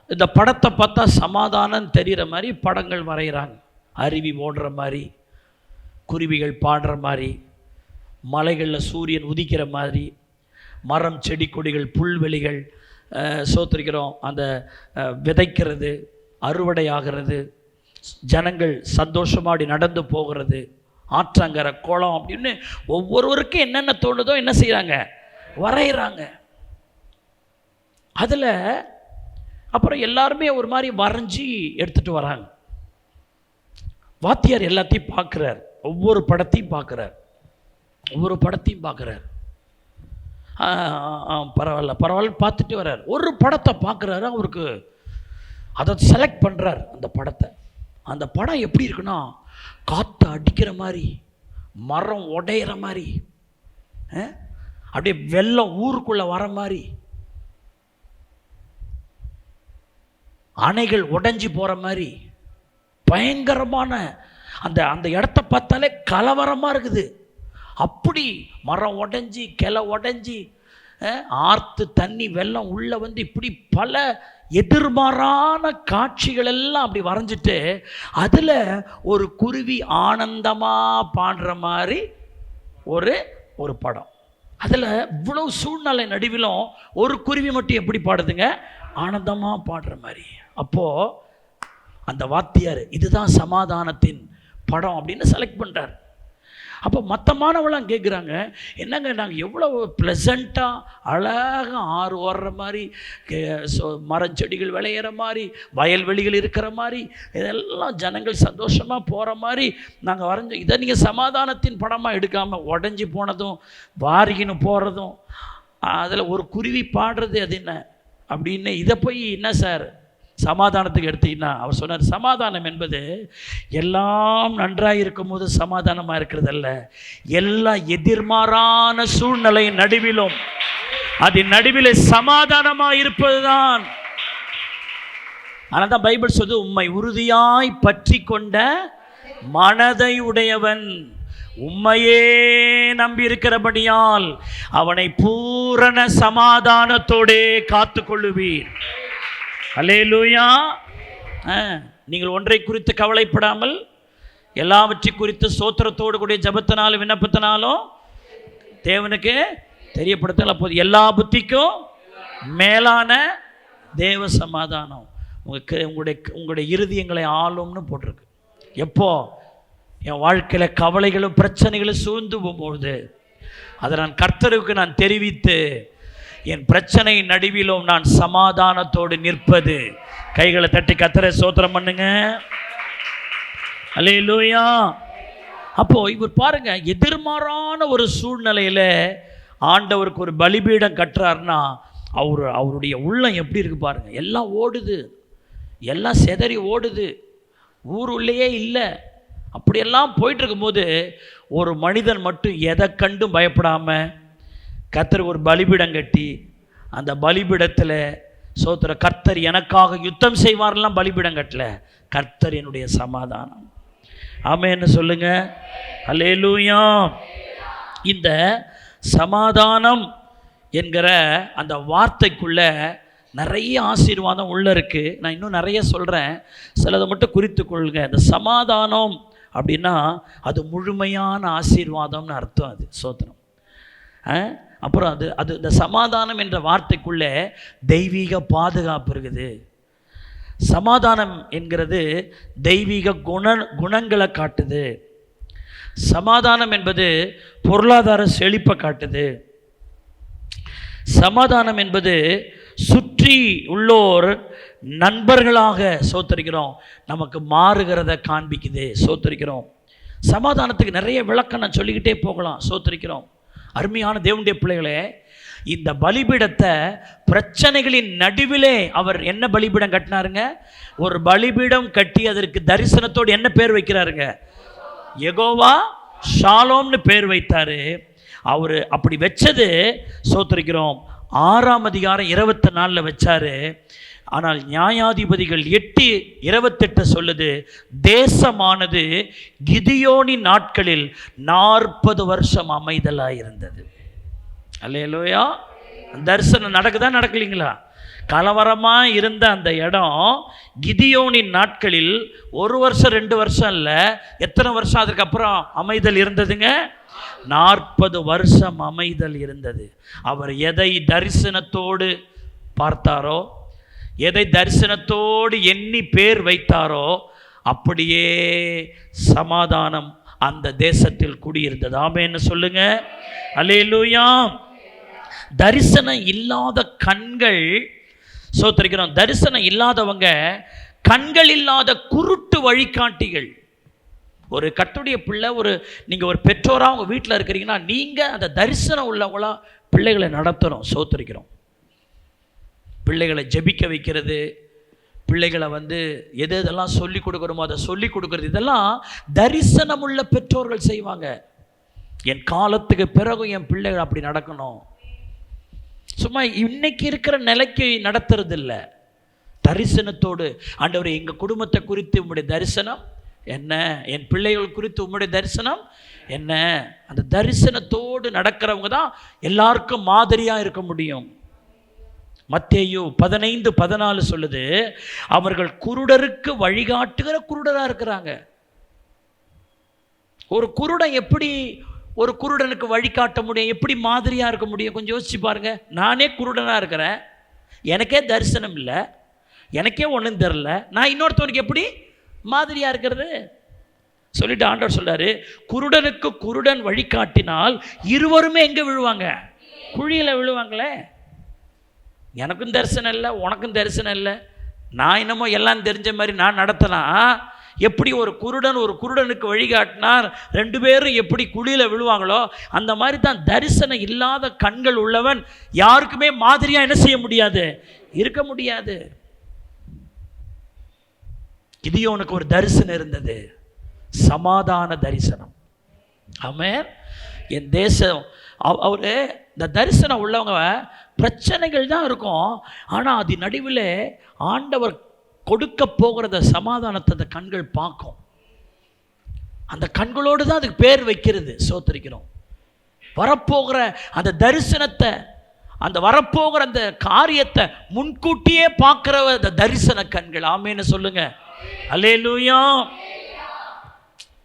இந்த படத்தை பார்த்தா சமாதானம் தெரிகிற மாதிரி படங்கள் வரைகிறாங்க. அருவி ஓடுற மாதிரி, குருவிகள் பாடுற மாதிரி, மலைகளில் சூரியன் உதிக்கிற மாதிரி, மரம் செடி கொடிகள் புல்வெளிகள் சோத்திருக்கிறோம், அந்த விதைக்கிறது அறுவடை ஆகிறது, ஜனங்கள் சந்தோஷமாடி நடந்து போகிறது, ஆற்றங்கரை குளம் அப்படின்னு ஒவ்வொருவருக்கும் என்னென்ன தோணுதோ என்ன செய்கிறாங்க, வரைகிறாங்க. அதில் அப்புறம் எல்லாருமே ஒரு மாதிரி வரைஞ்சி எடுத்துகிட்டு வராங்க. வாத்தியார் எல்லாத்தையும் பார்க்குறார், ஒவ்வொரு படத்தையும் பார்க்குறார், ஒவ்வொரு படத்தையும் பார்க்குறார். பரவாயில்ல பரவாயில்ல பார்த்துட்டு வர்றார். ஒரு படத்தை பார்க்குறாரு, அவருக்கு அதை செலக்ட் பண்ணுறார். அந்த படத்தை, அந்த படம் எப்படி இருக்குன்னா, காற்று அடிக்கிற மாதிரி, மரம் உடையிற மாதிரி, அப்படியே வெள்ளம் ஊருக்குள்ளே வர மாதிரி, அணைகள் உடைஞ்சி போகிற மாதிரி, பயங்கரமான அந்த அந்த இடத்த பார்த்தாலே கலவரமாக இருக்குது. அப்படி மரம் உடைஞ்சி கிளை உடைஞ்சி ஆற்று தண்ணி வெள்ளம் உள்ளே வந்து இப்படி பல எதிர்மாறான காட்சிகள் எல்லாம் அப்படி வரைஞ்சிட்டு, அதில் ஒரு குருவி ஆனந்தமாக பாடுற மாதிரி ஒரு படம். அதில் இவ்வளவு சூழ்நிலை நடுவிலும் ஒரு குருவி மட்டும் எப்படி பாடுதுங்க, ஆனந்தமாக பாடுற மாதிரி. அப்போது அந்த வாத்தியார் இதுதான் சமாதானத்தின் படம் அப்படின்னு செலக்ட் பண்ணுறார். அப்போ மற்ற மாணவர்களாம் கேட்குறாங்க, என்னங்க நாங்கள் எவ்வளோ ப்ளசண்ட்டாக அழகாக ஆறு ஓடுற மாதிரி, மரம் செடிகள் விளையிற மாதிரி, வயல்வெளிகள் இருக்கிற மாதிரி, இதெல்லாம் ஜனங்கள் சந்தோஷமாக போகிற மாதிரி நாங்கள் வரைஞ்சோம். இதை நீங்கள் சமாதானத்தின் படமாக எடுக்காமல் உடஞ்சி போனதும் வாரிக்கின்னு போகிறதும், அதில் ஒரு குருவி பாடுறது அது என்ன அப்படின்னு, இதை போய் என்ன சார் சமாதானத்துக்கு எடுத்தீங்கன்னா, அவர் சொன்னார், சமாதானம் என்பது எல்லாம் நன்றாக இருக்கும் போது சமாதானமாக இருக்கிறது அல்ல, எல்லா எதிர்மாறான சூழ்நிலை நடுவிலும் அதன் நடுவில் சமாதானமாக இருப்பது தான். ஆனால் தான் பைபிள் சொல்லுது, உம்மை உறுதியாய் பற்றி கொண்ட மனதை உடையவன் உம்மையே நம்பி இருக்கிறபடியால் அவனை பூரண சமாதானத்தோடே காத்து கொள்ளுவீர். அல்லேலூயா. நீங்கள் ஒன்றை குறித்து கவலைப்படாமல் எல்லாவற்றை குறித்து ஸ்தோத்திரத்தோடு கூடிய ஜெபத்தினாலும் விண்ணப்பத்தினாலும் தேவனுக்கு தெரியப்படுத்தல். அப்போது எல்லா புத்திக்கும் மேலான தேவ சமாதானம் உங்களுடைய இருதயங்களை ஆளும்னு போட்டிருக்கு. எப்போ என் வாழ்க்கையில் கவலைகளும் பிரச்சனைகளும் சூழ்ந்து போகும்போது அதை நான் கர்த்தருக்கு நான் தெரிவித்து என் பிரச்சனை நடுவிலும் நான் சமாதானத்தோடு நிற்பது. கைகளை தட்டி கர்த்தரை ஸ்தோத்திரம் பண்ணுங்க. அல்லேலூயா. அப்போ இவர் பாருங்க, எதிர்மாறான ஒரு சூழ்நிலையில ஆண்டவருக்கு ஒரு பலிபீடம் கட்டுறாருன்னா அவருடைய உள்ளம் எப்படி இருக்கு பாருங்க. எல்லாம் ஓடுது, எல்லாம் செதறி ஓடுது, ஊர் உள்ளேயே இல்லை. அப்படியெல்லாம் போயிட்டு இருக்கும்போது ஒரு மனிதன் மட்டும் எதை கண்டும் பயப்படாமல் கர்த்தர் ஒரு பலிபீடம் கட்டி, அந்த பலிபீடத்தில் சோத்திர கர்த்தர் எனக்காக யுத்தம் செய்வார்லாம் பலிபீடம் கட்டல, கர்த்தர் என்னுடைய சமாதானம். ஆமென்னு சொல்லுங்க. அல்லேலூயா. இந்த சமாதானம் என்கிற அந்த வார்த்தைக்குள்ள நிறைய ஆசீர்வாதம் உள்ள இருக்கு. நான் இன்னும் நிறைய சொல்கிறேன், சிலதை மட்டும் குறித்து கொள்ளுங்க. இந்த சமாதானம் அப்படின்னா அது முழுமையான ஆசீர்வாதம்னு அர்த்தம். அது சோத்திரம். அப்புறம் அது இந்த சமாதானம் என்ற வார்த்தைக்குள்ளே தெய்வீக பாதுகாப்பு இருக்குது. சமாதானம் என்கிறது தெய்வீக குணங்களை காட்டுது. சமாதானம் என்பது பொருளாதார செழிப்பை காட்டுது. சமாதானம் என்பது சுற்றி உள்ளோர் நண்பர்களாக சோத்தரிக்கிறோம் நமக்கு மாறுகிறத காண்பிக்குது. சோத்தரிக்கிறோம். சமாதானத்துக்கு நிறைய விளக்கம் நான் சொல்லிக்கிட்டே போகலாம். சோத்தரிக்கிறோம். அருமையான தேவனுடைய பிள்ளைகளே, இந்த பலிபீடத்தை பிரச்சனைகளின் நடுவிலே அவர் என்ன பலிபீடம் கட்டினாருங்க? ஒரு பலிபீடம் கட்டி அதற்கு தரிசனத்தோடு என்ன பேர் வைக்கிறாருங்க? யெகோவா ஷாலோம்னு பேர் வைத்தாரு. அவர் அப்படி வச்சது சோத்திரிக்கிறோம் 6ஆம் அதிகாரம் 24 வச்சாரு. ஆனால் நியாயாதிபதிகள் 8:28 சொல்லுது, தேசமானது கிதியோனின் நாட்களில் 40 வருஷம் அமைதலாயிருந்தது. அல்லேலூயா. தரிசனம் நடக்குதா நடக்கலீங்களா? கலவரமாக இருந்த அந்த இடம் கிதியோனின் நாட்களில் 1 வருஷம் 2 வருஷம் இல்லை, எத்தனை வருஷம் அதுக்கப்புறம் அமைதல் இருந்ததுங்க? 40 வருஷம் அமைதல் இருந்தது. அவர் எதை தரிசனத்தோடு பார்த்தாரோ, எதை தரிசனத்தோடு எண்ணி பேர் வைத்தாரோ, அப்படியே சமாதானம் அந்த தேசத்தில் குடியிருந்தது. ஆமென்னு சொல்லுங்க. அல்லேலூயா. தரிசனம் இல்லாத கண்கள், சோத்திரிக்கிறோம், தரிசனம் இல்லாதவங்க கண்கள் இல்லாத குருட்டு வழிகாட்டிகள். ஒரு கர்த்தருடைய பிள்ளை, நீங்கள் ஒரு பெற்றோராக உங்கள் வீட்டில் இருக்கிறீங்கன்னா, நீங்கள் அந்த தரிசனம் உள்ளவங்களா பிள்ளைகளை நடத்தணும். சோத்திரிக்கிறோம். பிள்ளைகளை ஜெபிக்க வைக்கிறது, பிள்ளைகளை எதெல்லாம் சொல்லிக் கொடுக்கணுமோ அதை சொல்லிக் கொடுக்கறது, இதெல்லாம் தரிசனம் உள்ள பெற்றோர்கள் செய்வாங்க. என் காலத்துக்கு பிறகு என் பிள்ளைகள் அப்படி நடக்கணும். சும்மா இன்னைக்கு இருக்கிற நிலைக்கு நடத்துறது இல்லை. தரிசனத்தோடு, ஆண்டவரே எங்கள் குடும்பத்தை குறித்து உம்முடைய தரிசனம் என்ன, என் பிள்ளைகள் குறித்து உம்முடைய தரிசனம் என்ன, அந்த தரிசனத்தோடு நடக்கிறவங்க தான் எல்லாருக்கும் மாதிரியாக இருக்க முடியும். மத்தேயு 15:14 சொல்லுது, அவர்கள் குருடருக்கு வழிகாட்டுகிற குருடராக இருக்கிறாங்க. ஒரு குருடன் எப்படி ஒரு குருடனுக்கு வழிகாட்ட முடியும், எப்படி மாதிரியாக இருக்க முடியும்? கொஞ்சம் யோசிச்சு பாருங்க. நானே குருடனாக இருக்கிறேன், எனக்கே தரிசனம் இல்லை, எனக்கே ஒன்றும் தெரில, நான் இன்னொருத்தவனுக்கு எப்படி மாதிரியாக இருக்கிறது? சொல்லிட்டு ஆண்டவர் சொல்றாரு, குருடனுக்கு குருடன் வழிகாட்டினால் இருவருமே எங்கே விழுவாங்க? குழியில் விழுவாங்களே. எனக்கும் தரிசனம் இல்லை, உனக்கும் தரிசனம் இல்லை, நான் என்னமோ எல்லாம் தெரிஞ்ச மாதிரி நான் நடத்தலாம். எப்படி ஒரு குருடனுக்கு வழிகாட்டினார், 2 பேரும் எப்படி குழியில் விழுவாங்களோ, அந்த மாதிரி தான் தரிசனம் இல்லாத கண்கள் உள்ளவன் யாருக்குமே மாதிரியா என்ன செய்ய முடியாது? இருக்க முடியாது. கிதியோனுக்கு ஒரு தரிசனம் இருந்தது, சமாதான தரிசனம். ஆமென். என் தேசம், அவரு இந்த தரிசனம் உள்ளவங்க பிரச்சனைகள் தான் இருக்கும், ஆனால் அது நடுவில் ஆண்டவர் கொடுக்க போகிறத சமாதானத்தை அந்த கண்கள் பார்க்கும். அந்த கண்களோடு தான் அதுக்கு பேர் வைக்கிறது. சோத்திரிக்கிறோம். வரப்போகிற அந்த தரிசனத்தை, அந்த வரப்போகிற அந்த காரியத்தை முன்கூட்டியே பார்க்கிற அந்த தரிசன கண்கள். ஆமென்னு சொல்லுங்க. அல்லேலூயா.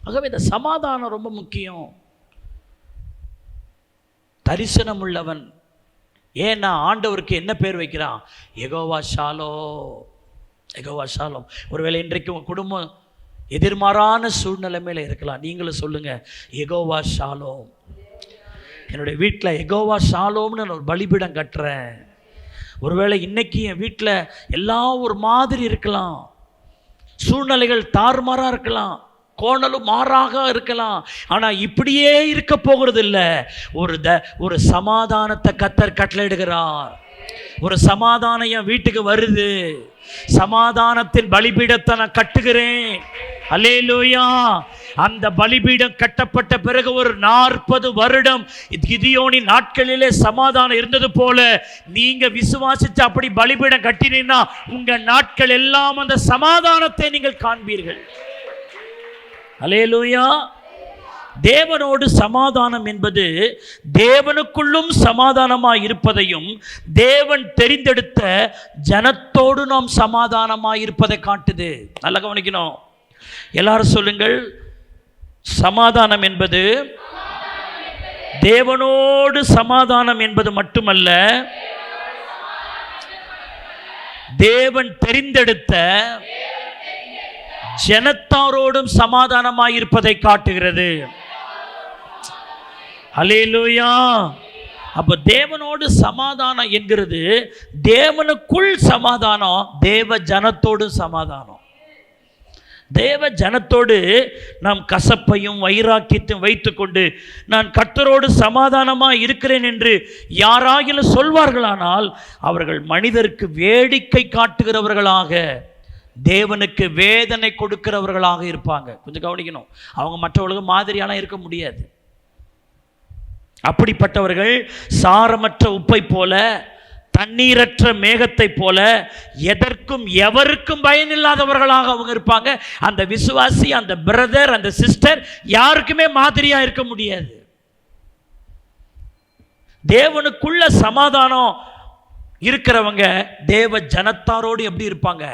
ஆகவே இந்த சமாதானம் ரொம்ப முக்கியம். தரிசனம் உள்ளவன், ஏன்னா ஆண்டவருக்கு என்ன பேர் வைக்கிறான்? யெகோவா ஷாலோம். யெகோவா ஷாலோம். ஒருவேளை இன்றைக்கு உங்கள் குடும்பம் எதிர்மாறான சூழ்நிலை மேலே இருக்கலாம். நீங்களும் சொல்லுங்கள், யெகோவா ஷாலோம். என்னுடைய வீட்டில் யெகோவா ஷாலோம்னு நான் ஒரு பலிபீடம் கட்டுறேன். ஒருவேளை இன்னைக்கு என் வீட்டில் எல்லாம் ஒரு மாதிரி இருக்கலாம், சூழ்நிலைகள் தாறுமாறாக இருக்கலாம், கோணலும் மாறாக இருக்கலாம், ஆனால் இப்படியே இருக்க போகிறது இல்லை. ஒரு சமாதானத்தை கர்த்தர் கட்டளையிடுகிறார். ஒரு சமாதானம் என் வீட்டுக்கு வருது. சமாதானத்தின் பலிபீடத்தை நான் கட்டுகிறேன். அல்லேலூயா. அந்த பலிபீடம் கட்டப்பட்ட பிறகு ஒரு 40 வருடம் கிதியோனின் நாட்களிலே சமாதானம் இருந்தது போல நீங்க விசுவாசிச்சு அப்படி பலிபீடம் கட்டினீங்கன்னா உங்க நாட்கள் எல்லாம் அந்த சமாதானத்தை நீங்கள் காண்பீர்கள். அல்லேலூயா. தேவனோடு சமாதானம் என்பது தேவனுக்குள்ளும் சமாதானமாய் இருப்பதையும் தேவன் தெரிந்தெடுத்த ஜனத்தோடு நாம் சமாதானமாய் இருப்பதை காட்டுது. நல்லா கவனிக்கணும். எல்லாரும் சொல்லுங்கள், சமாதானம் என்பது தேவனோடு சமாதானம் என்பது மட்டுமல்ல, தேவன் தெரிந்தெடுத்த ஜனத்தாரோடும் சமாதானமாயிருப்பதை காட்டுகிறது. அல்லேலூயா. அப்ப தேவனோடு சமாதானம் என்கிறது தேவனுக்குள் சமாதானம், தேவ ஜனத்தோடு சமாதானம். தேவ ஜனத்தோடு நாம் கசப்பையும் வைராக்கியத்தையும் வைத்துக்கொண்டு நான் கர்த்தரோடு சமாதானமாக இருக்கிறேன் என்று யாராகிலும் சொல்வார்களானால் அவர்கள் மனிதருக்கு வேடிக்கை காட்டுகிறவர்களாக, தேவனுக்கு வேதனை கொடுக்கிறவர்களாக இருப்பாங்க. கொஞ்சம் கவனிக்கணும். அவங்க மற்றவர்களுக்கு மாதிரியாலாம் இருக்க முடியாது. அப்படிப்பட்டவர்கள் சாரமற்ற உப்பை போல, தண்ணீரற்ற மேகத்தை போல, எதற்கும் எவருக்கும் பயனில்லாதவர்களாக அவங்க இருப்பாங்க. அந்த விசுவாசி, அந்த பிரதர், அந்த சிஸ்டர் யாருக்குமே மாதிரியா இருக்க முடியாது. தேவனுக்குள்ள சமாதானம் இருக்கிறவங்க தேவ ஜனத்தாரோடு எப்படி இருப்பாங்க?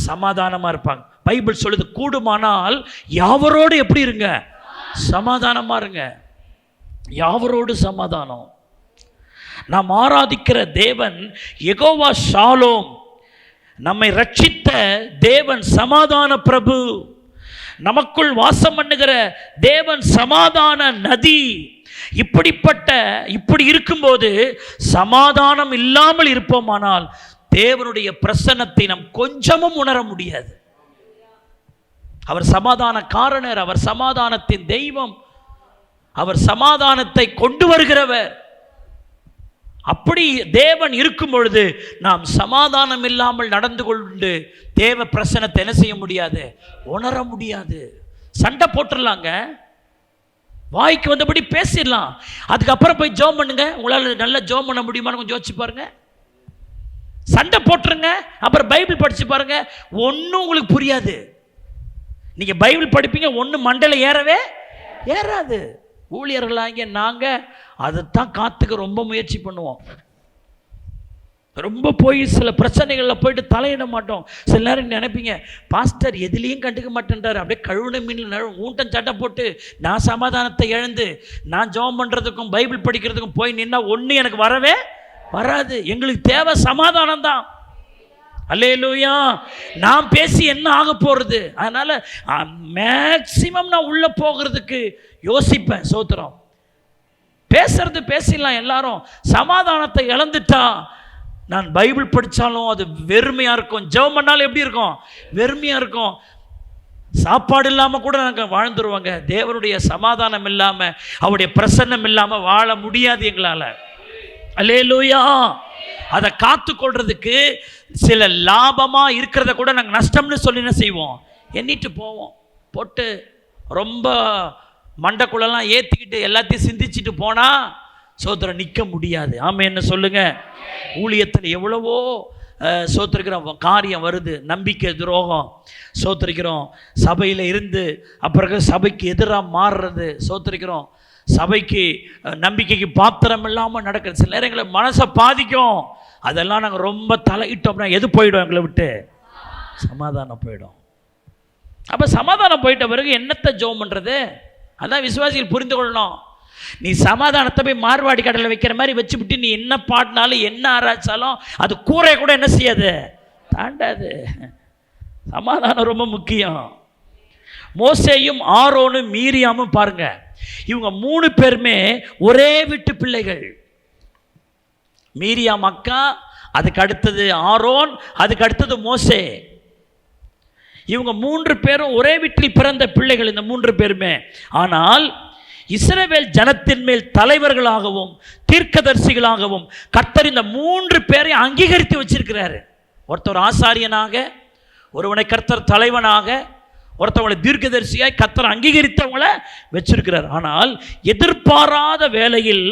சமாதானமா இருப்பாங்க. பைபிள் சொல்லுது, கூடுமானால் யாவரோடு எப்படி இருங்க? சமாதானமா இருங்க. யாவரோடு சமாதானம். நாம் ஆராதிக்கிற தேவன் யெகோவா ஷாலோம், நம்மை ரட்சித்த தேவன் சமாதான பிரபு, நமக்குள் வாசம் பண்ணுகிற தேவன் சமாதான நதி. இப்படி இருக்கும்போது சமாதானம் இல்லாமல் இருப்போமானால் தேவனுடைய பிரசன்னத்தை நாம் கொஞ்சமும் உணர முடியாது. அவர் சமாதான காரணர், அவர் சமாதானத்தின் தெய்வம், அவர் சமாதானத்தை கொண்டு வருகிறவர். அப்படி தேவன் இருக்கும் பொழுது நாம் சமாதானம் இல்லாமல் நடந்து கொண்டு தேவ பிரசன்னத்தை என்ன செய்ய முடியாது? உணர முடியாது. சண்டை போட்டுடலாங்க, வாய்க்கு வந்தபடி பேசிடலாம், அதுக்கப்புறம் போய் ஜெபம் பண்ணுங்க. உங்களால் நல்லா ஜெபம் பண்ண முடியுமான்னு கொஞ்சம் யோசிச்சு பாருங்க. சண்டை போட்டுருங்க, அப்புறம் பைபிள் படிச்சு பாருங்க, ஒன்றும் உங்களுக்கு புரியாது. நீங்க பைபிள் படிப்பீங்க, ஒன்று மண்டையில் ஏறவே ஏறாது. ஊழியர்களாகிய நாங்கள் அதைத்தான் காத்துக்க ரொம்ப முயற்சி பண்ணுவோம். ரொம்ப போய் சில பிரச்சனைகளில் போயிட்டு தலையிட மாட்டோம். சில நேரம் நினைப்பீங்க, பாஸ்டர் எதுலேயும் கண்டுக்க மாட்டேன்றார், அப்படியே கழுவுன மீனில் ஊட்டம் சட்டை போட்டு நான் சமாதானத்தை இழந்து நான் ஜெபம் பண்ணுறதுக்கும் பைபிள் படிக்கிறதுக்கும் போய் நின்னா ஒன்று எனக்கு வரவே வராது. எங்களுக்கு தேவை சமாதானம் தான். அல்லேலூயா. நான் பேசி என்ன ஆக போகிறது? அதனால் மேக்சிமம் நான் உள்ளே போகிறதுக்கு யோசிப்பேன். சோத்திரம், பேசுறது பேசிடலாம் எல்லாரும். சமாதானத்தை இழந்துட்டா நான் பைபிள் படித்தாலும் அது வெறுமையாக இருக்கும், ஜெபம் பண்ணாலும் எப்படி இருக்கும்? வெறுமையாக இருக்கும். சாப்பாடு இல்லாமல் கூட நாங்கள் வாழ்ந்துருவாங்க. தேவனுடைய சமாதானம் இல்லாமல், அவருடைய பிரசன்னம் இல்லாமல் வாழ முடியாது எங்களால். அல்லேலூயா. அதை காத்து கொள்றதுக்கு சில லாபமாக இருக்கிறத கூட நாங்கள் நஷ்டம்னு சொல்லி என்ன செய்வோம்? எண்ணிட்டு போவோம். போட்டு ரொம்ப மண்டைக்குள்ளெல்லாம் ஏற்றிக்கிட்டு எல்லாத்தையும் சிந்திச்சுட்டு போனால் சோத்திரம் நிற்க முடியாது. ஆமாம், என்ன சொல்லுங்க? ஊழியத்தில் எவ்வளவோ சோத்திருக்கிற காரியம் வருது, நம்பிக்கை துரோகம் சோத்திருக்கிறோம், சபையில் இருந்து அப்புறம் சபைக்கு எதிராக மாறுறது சோத்திருக்கிறோம், சபைக்கு நம்பிக்கைக்கு பாத்திரம் இல்லாமல் நடக்கிறது. சில நேரங்களில் மனசை பாதிக்கும். அதெல்லாம் நாங்கள் ரொம்ப தலையிட்டோம்னா எது போயிடும்? எங்களை விட்டு சமாதானம் போயிடும். அப்போ சமாதானம் போயிட்ட பிறகு என்னத்தை ஜெபம் பண்ணுறது? அதான் விசுவாசிகள் புரிந்து கொள்ளணும். நீ சமாதானத்தை போய் மார்வாடி கடலில் வைக்கிற மாதிரி வச்சுவிட்டு நீ என்ன பாடினாலும் என்ன ஆராய்ச்சாலும் அது கூரை கூட என்ன செய்யாது? தாண்டாது. சமாதானம் ரொம்ப முக்கியம். மோசேயும் ஆரோனும் மீரியாமும் பாருங்க, இவங்க 3 பேருமே ஒரே வீட்டு பிள்ளைகள். மீரியாம் அக்கா, அதுக்கு அடுத்தது ஆரோன், அதுக்கு அடுத்தது மோசே. இவங்க 3 பேரும் ஒரே வீட்டில் பிறந்த பிள்ளைகள், இந்த 3 பேருமே. ஆனால் இஸ்ரவேல் ஜனத்தின் மேல் தலைவர்களாகவும் தீர்க்கதரிசிகளாகவும் கர்த்தர் இந்த 3 பேரையும் அங்கீகரித்து வச்சிருக்கிறாரு. ஒருத்தர் ஆசாரியனாக, ஒருவனை கர்த்தர் தலைவனாக, ஒருத்தவங்களை தீர்க்கதரிசியாய் கர்த்தர் அங்கீகரித்தவங்களை வச்சிருக்கிறார். ஆனால் எதிர்பாராத வேளையில்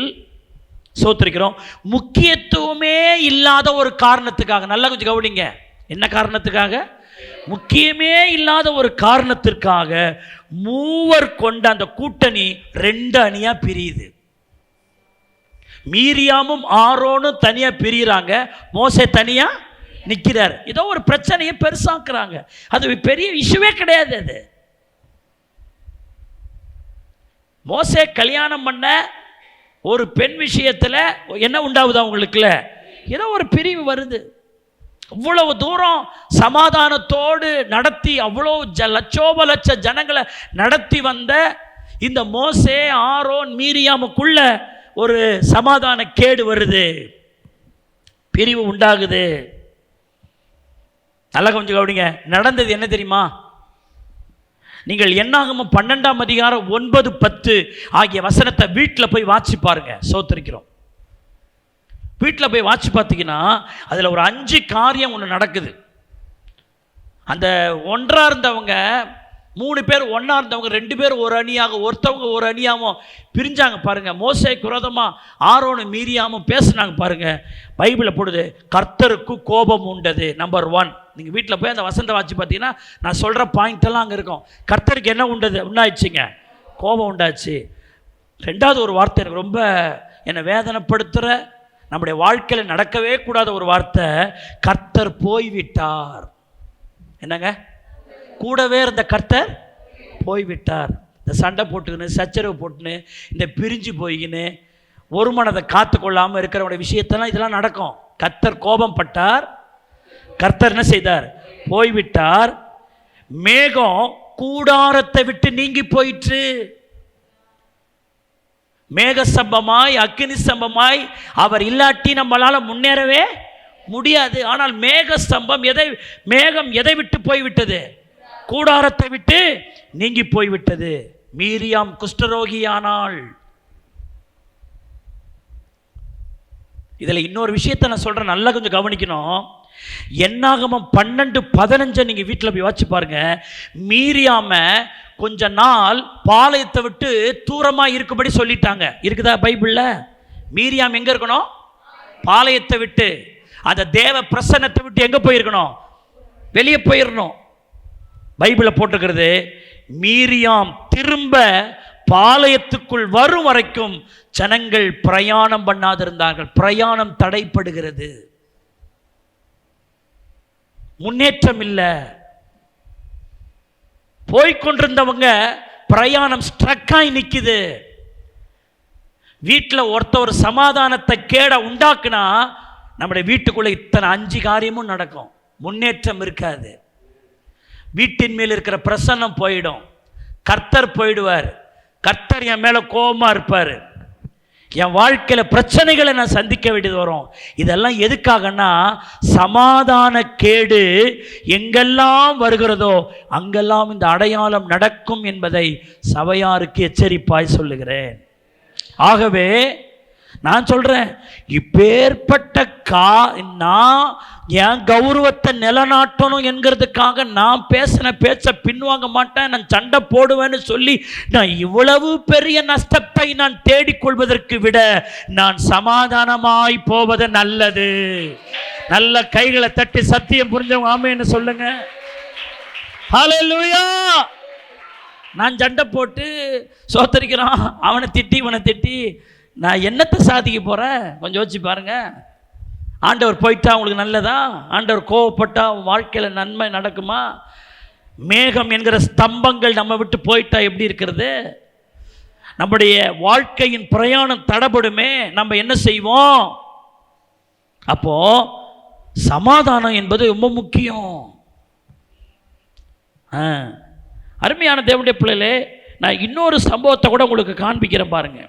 சோத்திருக்கிறோம், முக்கியத்துவமே இல்லாத ஒரு காரணத்துக்காக, நல்லா கொஞ்சம் கவனிங்க, என்ன காரணத்துக்காக? முக்கியமே இல்லாத ஒரு காரணத்திற்காக 3 கொண்ட அந்த கூட்டணி 2 அணியா பிரியுது. மீரியாமும் ஆரோனும் தனியா பிரிகிறாங்க, மோசே தனியா நிற்கிறார். ஏதோ ஒரு பிரச்சனையை பெருசாக்குறாங்க. அது பெரிய இஷ்யூவே கிடையாது. அது மோசே கல்யாணம் பண்ண ஒரு பெண் விஷயத்தில் என்ன உண்டாகுது? அவங்களுக்குள்ள ஏதோ ஒரு பிரிவு வருது. அவ்வளவு தூரம் சமாதானத்தோடு நடத்தி, அவ்வளோ லட்சோப லட்ச ஜனங்களை நடத்தி வந்த இந்த மோசே ஆரோன் மீரியாமுக்குள்ள ஒரு சமாதான கேடு வருது, பிரிவு உண்டாகுது. நல்லா கொஞ்சம் கவனிங்க. நடந்தது என்ன தெரியுமா? நீங்கள் என்னாகமம் 12ஆம் அதிகாரம் 9, 10 ஆகிய வசனத்தை வீட்டில் போய் வாட்சி பாருங்க. சோத்திருக்கிறோம், வீட்டில் போய் வாட்சி பார்த்தீங்கன்னா அதில் ஒரு 5 காரியம் ஒன்று நடக்குது. அந்த ஒன்றா இருந்தவங்க 3 பேர் ஒன்றா இருந்தவங்க 2 பேர் ஒரு அணியாக, ஒருத்தவங்க ஒரு அணியாகவும் பிரிஞ்சாங்க பாருங்க. மோசேக்கு விரோதமாக ஆரோனும் மீரியாமும் பேசுனாங்க பாருங்க. பைபிளில் போடுது, கர்த்தருக்கு கோபம் உண்டது. நம்பர் 1. நீங்கள் வீட்டில் போய் அந்த வசந்த வாட்சி பார்த்தீங்கன்னா நான் சொல்கிற பாயிண்ட் எல்லாம் அங்கே இருக்கும். கர்த்தருக்கு என்ன உண்டது உண்டாயிடுச்சுங்க? கோபம் உண்டாச்சு. 2வது ஒரு வார்த்தை எனக்கு ரொம்ப என்னை வேதனைப்படுத்துகிற, நம்முடைய வாழ்க்கையில் நடக்கவே கூடாத ஒரு வார்த்தை, கர்த்தர் போய்விட்டார். என்னங்க? கூடவே இருந்த கர்த்தர் போய்விட்டார். இந்த சண்டை போட்டுக்கின்னு சச்சரவு போட்டுன்னு இந்த பிரிஞ்சு போய்கின்னு ஒரு மனதை காத்து கொள்ளாமல் இருக்கிறவனுடைய விஷயத்தெல்லாம் இதெல்லாம் நடக்கும். கர்த்தர் கோபம் பட்டார். கர்த்தர் என்ன செய்தார்? போய்விட்டார். மேகம் கூடாரத்தை விட்டு நீங்கி போயிற்று. மேக சம்பமாய் அக்கினி சம்பமாய் அவர் இல்லாட்டி நம்மளால முன்னேறவே முடியாது. ஆனால் மேக ஸ்தம்பம் மேகம் எதை விட்டு போய்விட்டது? கூடாரத்தை விட்டு நீங்கி போய்விட்டது. மீரியாம் குஷ்டரோகியானாள். இதில் இன்னொரு விஷயத்தை நான் சொல்கிறேன், நல்லா கொஞ்சம் கவனிக்கணும். என்னாகமம் 12:15 நீங்கள் வீட்டில் போய் வாட்சி பாருங்க. மீரியாம கொஞ்ச நாள் பாளையத்தை விட்டு தூரமாக இருக்கும்படி சொல்லிட்டாங்க. இருக்குதா பைபிளில்? மீரியாம் எங்கே இருக்கணும்? பாளையத்தை விட்டு, அந்த தேவ பிரசன்னத்தை விட்டு எங்கே போயிருக்கணும்? வெளியே போயிடணும். பைபிளில் போட்டிருக்கிறது, மீரியாம் திரும்ப பாளையத்துக்குள் வரும் வரைக்கும் ஜனங்கள் பிரயாணம் பண்ணாதிருந்தார்கள். பிரயாணம் தடைப்படுகிறது, முன்னேற்றம் இல்லை. போய்கொண்டிருந்தவங்க பிரயாணம் ஸ்ட்ரக்காய் நிற்குது. வீட்டில் ஒருத்தர் சமாதானத்தை கேட உண்டாக்குனா நம்முடைய வீட்டுக்குள்ளே இத்தனை 5 காரியமும் நடக்கும். முன்னேற்றம் இருக்காது. வீட்டின் மேல் இருக்கிற பிரசன்னம் போயிடும். கர்த்தர் போயிடுவார். கர்த்தர் என் மேலே கோபமாக இருப்பார். என் வாழ்க்கையில் பிரச்சனைகளை நான் சந்திக்க வேண்டியது வரும். இதெல்லாம் எதுக்காகனா, சமாதான கேடு எங்கெல்லாம் வருகிறதோ அங்கெல்லாம் இந்த அடையாளம் நடக்கும் என்பதை சபையாருக்கு எச்சரிப்பாய் சொல்லுகிறேன். ஆகவே நான் சொல்கிறேன், இப்பேற்பட்ட நான் என் கௌரவத்தை நிலநாட்டணும் என்கிறதுக்காக நான் பேசின பேச்ச பின்வாங்க மாட்டேன், நான் சண்டை போடுவேன்னு சொல்லி நான் இவ்வளவு பெரிய நஷ்டத்தை நான் தேடிக்கொள்வதற்கு விட நான் சமாதானமாய் போவது நல்லது. நல்ல கைகளை தட்டி சத்தியம் புரிஞ்சவங்க ஆமென்னு சொல்லுங்க. ஹல்லேலூயா. நான் சண்டை போட்டு சோத்தரிக்கிறான், அவனை திட்டி இவனை திட்டி நான் என்னத்தை சாதிக்க போகிறேன்? கொஞ்சம் யோசிச்சு பாருங்க. ஆண்டவர் போயிட்டா உங்களுக்கு நல்லதா? ஆண்டவர் கோவப்பட்டா வாழ்க்கையில் நன்மை நடக்குமா? மேகம் என்கிற ஸ்தம்பங்கள் நம்ம விட்டு போயிட்டா எப்படி இருக்கிறது? நம்முடைய வாழ்க்கையின் பிரயாணம் தடைபடுமே. நம்ம என்ன செய்வோம்? அப்போ சமாதானம் என்பது ரொம்ப முக்கியம். அருமையான தேவனுடைய பிள்ளைகளே, நான் இன்னொரு சம்பவத்தை கூட உங்களுக்கு காண்பிக்கிறேன் பாருங்க.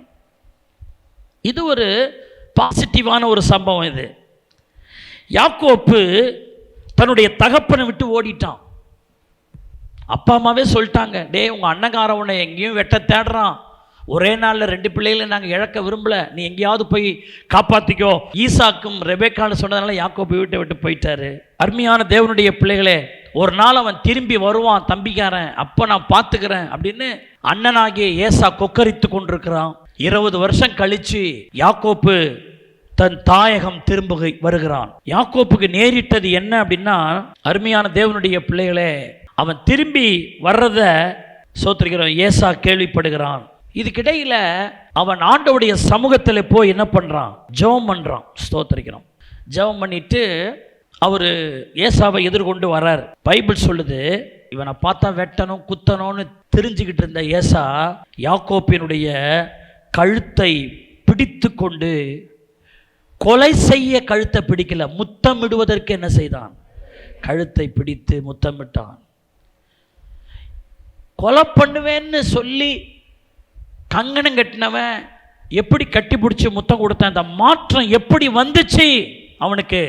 இது ஒரு பாசிட்டிவான ஒரு சம்பவம். இது யாக்கோப்பு தன்னுடைய தகப்பனை விட்டு ஓடிட்டான். அப்பா அம்மாவே சொல்லிட்டாங்க, டே உங்கள் அண்ணங்காரவனை எங்கேயும் வெட்ட தேடுறான், ஒரே நாளில் 2 பிள்ளைகளை நாங்கள் இழக்க விரும்பலை, நீ எங்கேயாவது போய் காப்பாற்றிக்கோ. ஈசாக்கும் ரெபேக்கான்னு சொன்னதுனால யாக்கோப்பு வீட்டை விட்டு போயிட்டாரு. அருமையான தேவனுடைய பிள்ளைகளே, ஒரு நாள் அவன் திரும்பி வருவான் தம்பிக்காரன், அப்போ நான் பார்த்துக்கிறேன் அப்படின்னு அண்ணனாகிய ஏசா கொக்கரித்து கொண்டிருக்கிறான். 20 வருஷம் கழிச்சு யாக்கோப்பு தன் தாயகம் திரும்ப வருகிறான். யாக்கோப்புக்கு நேரிட்டது என்ன அப்படின்னா, அருமையான தேவனுடைய பிள்ளைகளே, அவன் திரும்பி வர்றத சோத்திரிக்கிறோம் ஏசா கேள்விப்படுகிறான். இதுக்கிடையில அவன் ஆண்டவருடைய சமூகத்தில் போய் என்ன பண்றான்? ஜெபம் பண்றான். ஸ்தோத்திரிக்கிறோம். ஜெபம் பண்ணிட்டு அவர் ஏசாவை எதிர்கொண்டு வர்றார். பைபிள் சொல்லுது, இவனை பார்த்தா வெட்டணும் குத்தணும்னு தெரிஞ்சுக்கிட்டு இருந்த ஏசா யாக்கோப்பினுடைய கழுத்தை பிடித்து கொண்டு, கொலை செய்ய கழுத்தை பிடிக்கல, முத்தமிடுவதற்கு என்ன செய்தான்? கழுத்தை பிடித்து முத்தமிட்டான். கொலை பண்ணுவேன்னு சொல்லி கங்கணம் கட்டினவன் எப்படி கட்டி பிடிச்சி முத்தம் கொடுத்தான்? அந்த மாற்றம் எப்படி வந்துச்சு அவனுக்கு?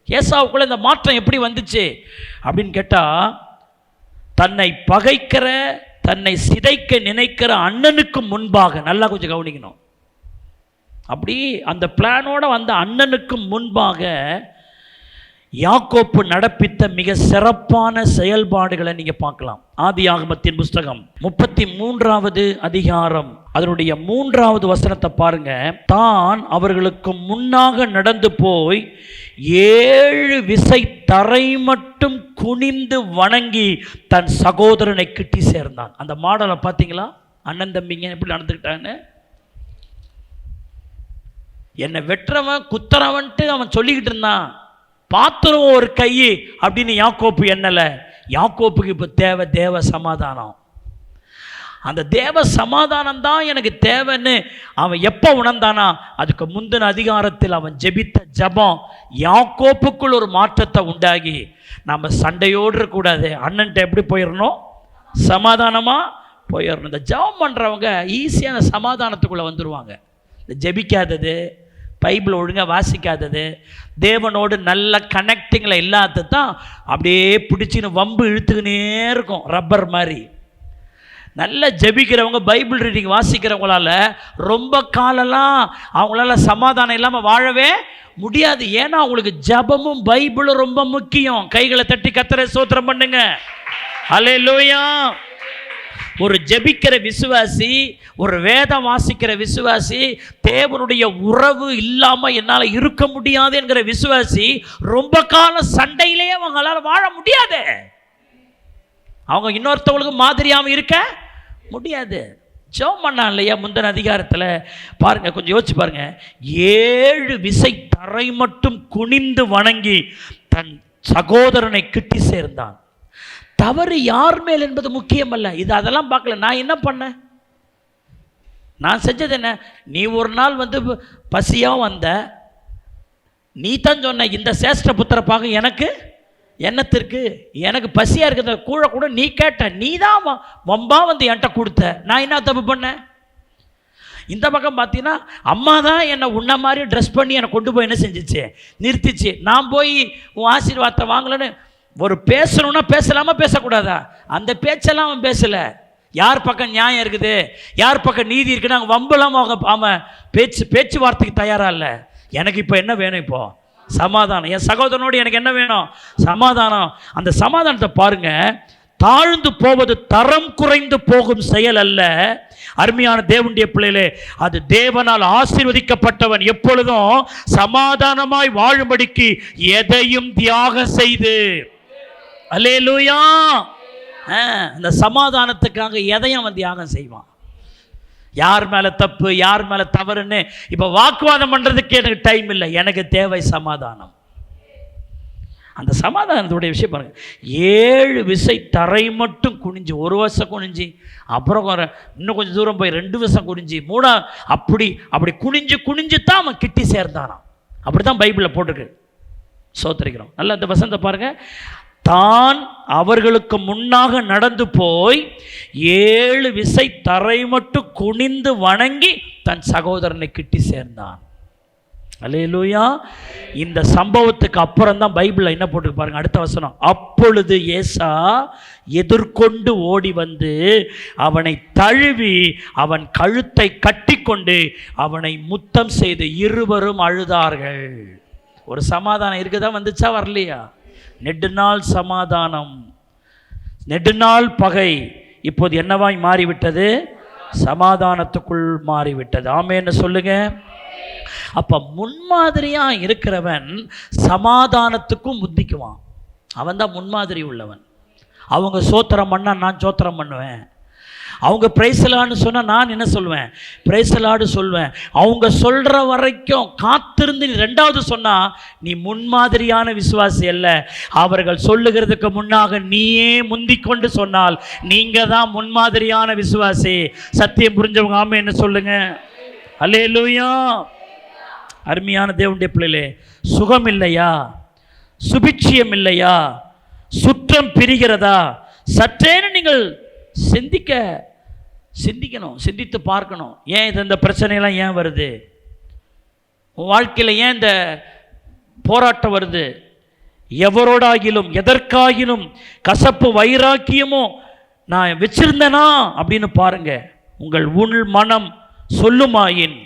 ஏசாவுக்குள்ள இந்த மாற்றம் எப்படி வந்துச்சு அப்படின்னு கேட்டால், தன்னை பகைக்கிற, தன்னை சிதைக்க நினைக்கிற அண்ணனுக்கு முன்பாக, நல்லா கொஞ்சம் கவனிக்கணும், அப்படி அந்த பிளானோட வந்த அண்ணனுக்கு முன்பாக யாக்கோப்பு நடப்பித்த மிக சிறப்பான செயல்பாடுகளை நீங்க பார்க்கலாம். ஆதியாகமத்தின் புஸ்தகம் 33வது அதிகாரம் அதனுடைய 3வது வசனத்தை பாருங்க. தான் அவர்களுக்கு முன்னாக நடந்து போய் 7 விசை தரை மட்டும் குனிந்து வணங்கி தன் சகோதரனை கிட்டி சேர்ந்தான். அந்த மாடலை பார்த்தீங்களா? அண்ணன் தம்பிங்க எப்படி நடந்துக்கிட்டான்னு. என்னை வெட்டுறவன் குத்துறவன்ட்டு அவன் சொல்லிக்கிட்டு இருந்தான். பாத்திரம் ஒரு கை அப்படின்னு யாக்கோப்பு எண்ணல. யாக்கோப்புக்கு இப்போ தேவை தேவ சமாதானம். அந்த தேவ சமாதானம் தான் எனக்கு தேவைன்னு அவன் எப்போ உணர்ந்தானா, அதுக்கு முந்தின அதிகாரத்தில் அவன் ஜெபித்த ஜபம் யாக்கோப்புக்குள் ஒரு மாற்றத்தை உண்டாகி, நம்ம சண்டையோடு இருக்கக்கூடாது, அண்ணன்ட்ட எப்படி போயிடணும், சமாதானமாக போயிடணும். இந்த ஜபம் பண்ணுறவங்க ஈஸியான சமாதானத்துக்குள்ளே வந்துடுவாங்க. இந்த ஜெபிக்காதது, பைபிள் ஒழுங்காக வாசிக்காதது, தேவனோடு நல்ல கனெக்டிங்கில் இல்லாதது தான் அப்படியே பிடிச்சின்னு வம்பு இழுத்துக்கினே இருக்கும், ரப்பர் மாதிரி. நல்ல ஜெபிக்கிறவங்க, பைபிள் ரீடிங் வாசிக்கிறவங்களால ரொம்ப காலெல்லாம் அவங்களால சமாதானம் இல்லாமல் வாழவே முடியாது. ஏன்னா அவங்களுக்கு ஜபமும் பைபிளும் ரொம்ப முக்கியம். கைகளை தட்டி கர்த்தரை ஸ்தோத்திரம் பண்ணுங்க. ஹல்லேலூயா. ஒரு ஜெபிக்கிற விசுவாசி, ஒரு வேதம் வாசிக்கிற விசுவாசி, தேவனுடைய உறவு இல்லாமல் என்னால் இருக்க முடியாது என்கிற விசுவாசி ரொம்ப காலம் சண்டையிலேயே அவங்களால வாழ முடியாது. அவங்க இன்னொருத்தவங்களுக்கு மாதிரியாகவும் இருக்க முடியாது. ஜெபம் பண்ணா இல்லையா முந்தின அதிகாரத்தில் பாருங்க, கொஞ்சம் யோசிச்சு பாருங்க. 7 விசை தரை மட்டும் குனிந்து வணங்கி தன் சகோதரனை கிட்டி சேர்ந்தான். தவறு யார் மேல் என்பது முக்கியம் அல்ல. இது அதெல்லாம் பார்க்கல. நான் என்ன பண்ணேன், நான் செஞ்சது என்ன? நீ ஒரு நாள் பசியாக வந்த, நீ தான் சொன்ன இந்த சேஷ்ட புத்திர பார்க்க எனக்கு என்னத்திற்கு, எனக்கு பசியாக இருக்கிறத கூட நீ கேட்ட, நீ தான் வம்பா என்கிட்ட கொடுத்த. நான் என்ன தப்பு பண்ணேன்? இந்த பக்கம் பார்த்தீங்கன்னா அம்மா தான் என்னை உன்ன மாதிரி ட்ரெஸ் பண்ணி என்னை கொண்டு போய் என்ன செஞ்சிச்சு, நிறுத்திச்சு. நான் போய் உன் ஆசீர்வாதத்தை வாங்கலன்னு ஒரு பேசணும்னா பேசலாமா பேசக்கூடாதா? அந்த பேச்செல்லாம் அவன் பேசலை. யார் பக்கம் நியாயம் இருக்குது, யார் பக்கம் நீதி இருக்குன்னு அவங்க வம்பெல்லாம் அவன் பேச்சுவார்த்தைக்கு தயாராக இல்லை. எனக்கு இப்போ என்ன வேணும்? இப்போ சமாதானம். என் சகோதரனோடு எனக்கு என்ன வேணும்? சமாதானம். அந்த சமாதானத்தை பாருங்க. தாழ்ந்து போவது தரம் குறைந்து போகும் செயல் அல்ல. அருமையான தேவனுடைய பிள்ளைகளே, அது தேவனால் ஆசீர்வதிக்கப்பட்டவன் எப்பொழுதும் சமாதானமாய் வாழும்படிக்கு எதையும் தியாகம் செய்து, அல்லேலூயா, இந்த சமாதானத்துக்காக எதையும் அவன் தியாகம் செய்வான். யார் மேலே தப்பு, யார் மேலே தவறுன்னு இப்போ வாக்குவாதம் பண்ணுறதுக்கு எனக்கு டைம் இல்லை. எனக்கு தேவை சமாதானம். அந்த சமாதானத்துடைய விஷயம் பாருங்க. 7 விசை தரை மட்டும் குனிஞ்சு, 1 வருஷம் குனிஞ்சு, அப்புறம் இன்னும் கொஞ்சம் தூரம் போய் 2 வருஷம் குனிஞ்சு, 3 அப்படி குனிஞ்சு தான் அவன் கிட்டி சேர்ந்தானான். அப்படி தான் பைபிளில் போட்டிருக்கு. சோத்திரிக்கிறோம். நல்ல அந்த வசனத்தை பாருங்க. தான் அவர்களுக்கு முன்னாக நடந்து போய் 7 விசை தரை மட்டும் குனிந்து வணங்கி தன் சகோதரனை கிட்டி சேர்ந்தான். அல்லேலூயா. இந்த சம்பவத்துக்கு அப்புறம் தான் பைபிளில் என்ன போட்டு பாருங்க, அடுத்த வசனம். அப்பொழுது ஏசா எதிர்கொண்டு ஓடி வந்து அவனை தழுவி அவன் கழுத்தை கட்டிக்கொண்டு அவனை முத்தம் செய்து இருவரும் அழுதார்கள். ஒரு சமாதானம் இருக்குதான் வந்துச்சா, வரலையா? நெடுநாள் சமாதானம், நெடுநாள் பகை இப்போது என்னவாய் மாறிவிட்டது? சமாதானத்துக்குள் மாறிவிட்டது. ஆமென்னு சொல்லுங்க. அப்ப முன்மாதிரியா இருக்கிறவன் சமாதானத்துக்கும் புத்திக்குவான். அவன் தான் முன்மாதிரி உள்ளவன். அவங்க சோத்திரம் பண்ணா நான் சோத்திரம் பண்ணுவேன். அவங்க பிரைஸ்லான்னு சொன்னால் நான் என்ன சொல்லுவேன்? பிரைஸ்லாடு சொல்வேன். அவங்க சொல்கிற வரைக்கும் காத்திருந்து நீ 2வது சொன்னால் நீ முன்மாதிரியான விசுவாசி அல்ல. அவர்கள் சொல்லுகிறதுக்கு முன்னாக நீயே முந்திக்கொண்டு சொன்னால் நீங்கள் தான் முன்மாதிரியான விசுவாசி. சத்தியம் புரிஞ்சவங்க ஆமே என்ன சொல்லுங்க. அல்லேலூயா. அருமையான தேவனுடைய பிள்ளைகளே, சுகம் இல்லையா, சுபிட்சியம் இல்லையா, சுற்றம் பிரிகிறதா? சற்றேன்னு நீங்கள் சிந்திக்கணும், சிந்தித்து பார்க்கணும். ஏன் இந்த பிரச்சனைலாம் ஏன் வருது? உன் வாழ்க்கையில் ஏன் இந்த போராட்டம் வருது? எவரோடாகிலும் எதற்காகிலும் கசப்பு வைராக்கியமோ நான் வச்சிருந்தேனா அப்படின்னு பாருங்க. உங்கள் உள் மனம் சொல்லுமாயின்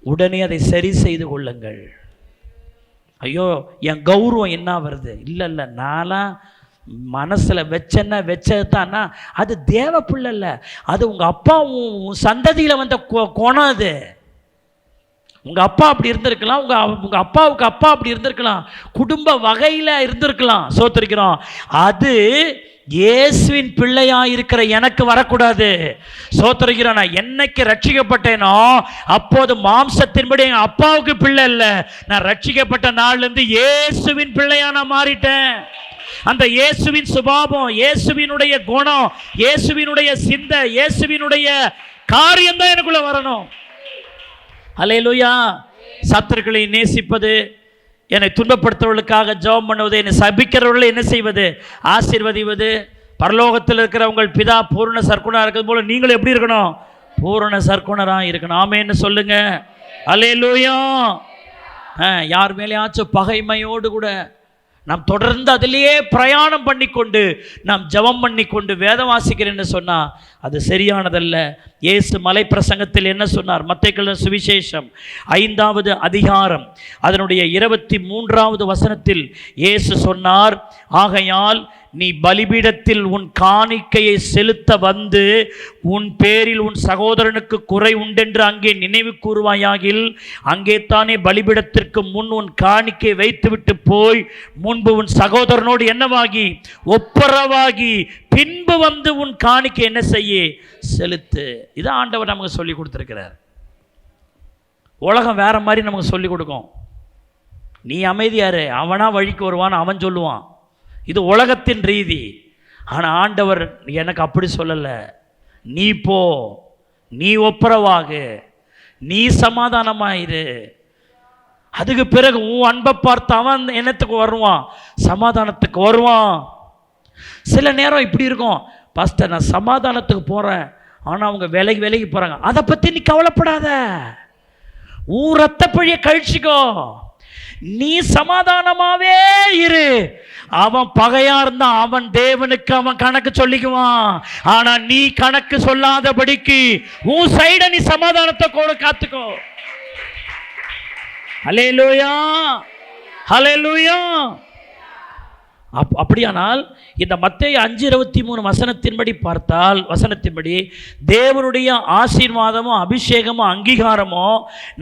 உடனே அதை சரி செய்து கொள்ளுங்கள். ஐயோ என் கௌரவம் என்ன வருது? இல்லை, நான்லாம் மனசில் வச்சது தான்னா அது தேவ பிள்ளை இல்லை, அது உங்கள் அப்பா உன் சந்ததியில் வந்த குணம். அது உங்கள் அப்பா அப்படி இருந்திருக்கலாம், உங்கள் அப்பாவுக்கு அப்பா அப்படி இருந்திருக்கலாம், குடும்ப வகையில் இருந்திருக்கலாம். சோத்திருக்கிறோம். அது இயேசுவின் பிள்ளையா இருக்கிற எனக்கு வரக்கூடாது. சோத்திருக்கிறோம். நான் என்னைக்கு ரட்சிக்கப்பட்டேனோ அப்போது மாம்சத்தின்படி எங்கள் அப்பாவுக்கு பிள்ளை இல்லை, நான் ரட்சிக்கப்பட்ட நாள்லேருந்து இயேசுவின் பிள்ளையா நான் மாறிட்டேன். அந்த இயேசுவின் சுபாவம், இயேசுவினுடைய குணம், இயேசுவினுடைய சிந்தை, இயேசுவினுடைய காரியம் தான் எனக்குள்ள வரணும். அல்லேலூயா. சத்துருக்களை நேசிப்பது, என்னை துன்பப்படுத்துவர்களுக்காக ஜெபம் பண்ணுவது, என்னை சபிக்கிறவர்களை என்ன செய்வது? ஆசீர்வதிவது. பரலோகத்தில் இருக்கிற உங்கள் பிதா பூரண சர்க்குணராக இருக்கிறது போல நீங்களும் எப்படி இருக்கணும்? பூரண சர்க்குணராக இருக்கணும். ஆமென்னு சொல்லுங்க. அல்லேலூயா. யார் மேலேயாச்சும் பகைமையோடு கூட நாம் தொடர்ந்து அதிலேயே பிரயாணம் பண்ணிக்கொண்டு நாம் ஜெபம் பண்ணிக்கொண்டு வேதம் வாசிக்கிறேன்னு சொன்னால் அது சரியானதல்ல. இயேசு மலை பிரசங்கத்தில் என்ன சொன்னார்? மத்தேயு சுவிசேஷம் 5வது அதிகாரம் அதனுடைய 23வது வசனத்தில் இயேசு சொன்னார், ஆகையால் நீ பலிபீடத்தில் உன் காணிக்கையை செலுத்த வந்து உன் பேரில் உன் சகோதரனுக்கு குறை உண்டென்று அங்கே நினைவு கூறுவாயாகில், அங்கே தானே பலிபீடத்திற்கு முன் உன் காணிக்கை வைத்துவிட்டு போய் முன்பு உன் சகோதரனோடு என்னவாகி ஒப்புரவாகி பின்பு வந்து உன் காணிக்கை என்ன செய்ய? செலுத்து. இதான் ஆண்டவர் நமக்கு சொல்லி கொடுத்துருக்கிறார். உலகம் வேற மாதிரி நமக்கு சொல்லி கொடுக்கும். நீ அமைதியாரு, அவனா வழிக்கு வருவான்னு அவன் சொல்லுவான். இது உலகத்தின் ரீதி. ஆனால் ஆண்டவர் எனக்கு அப்படி சொல்லலை. நீ போ, நீ ஒப்புரவாகு, நீ சமாதானமாயிரு. அதுக்கு பிறகு உன் அன்பை பார்த்து அவன் என்னத்துக்கு வருவான்? சமாதானத்துக்கு வருவான். சில நேரம் இப்படி இருக்கும், பாஸ்டர் நான் சமாதானத்துக்கு போகிறேன், ஆனால் அவங்க விலகி போகிறாங்க. அதை பற்றி நீ கவலைப்படாத, உன் ரத்த பழியை கழிச்சிக்கோ, நீ சமாதானமாவே இரு. அவன் பகையா இருந்தா அவன் தேவனுக்கு அவன் கணக்கு சொல்லிக்குவான். ஆனா நீ கணக்கு சொல்லாதபடிக்கு உன் சைட நீ சமாதானத்தை கூட காத்துக்கோ. ஹல்லேலூயா, ஹல்லேலூயா. அப்படியானால் இந்த மத்தேயு 5:23 வசனத்தின்படி பார்த்தால், வசனத்தின்படி தேவனுடைய ஆசீர்வாதமோ அபிஷேகமோ அங்கீகாரமோ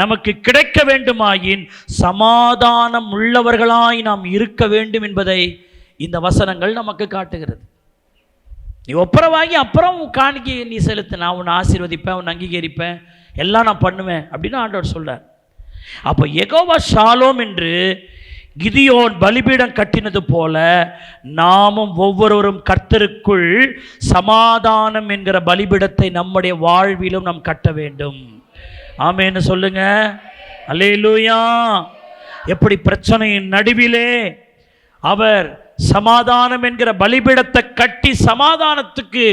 நமக்கு கிடைக்க வேண்டுமாயின் சமாதானம் உள்ளவர்களாய் நாம் இருக்க வேண்டும் என்பதை இந்த வசனங்கள் நமக்கு காட்டுகிறது. நீ ஒப்புரவாகி அப்புறம் காணிக்கை நீ செலுத்து, நான் உன்னை ஆசீர்வதிப்பேன், உன்னை அங்கீகரிப்பேன், எல்லாம் நான் பண்ணுவேன் அப்படின்னு ஆண்டவர் சொல்றார். அப்போ யெகோவா ஷாலோம் என்று கிதியோன் பலிபீடம் கட்டினது போல நாமும் ஒவ்வொருவரும் கர்த்தருக்குள் சமாதானம் என்கிற பலிபீடத்தை நம்முடைய வாழ்விலும் நாம் கட்ட வேண்டும். ஆமென்னு சொல்லுங்க. அல்லேலூயா. எப்படி பிரச்சனையின் நடுவிலே அவர் சமாதானம் என்கிற பலிபீடத்தை கட்டி சமாதானத்துக்கு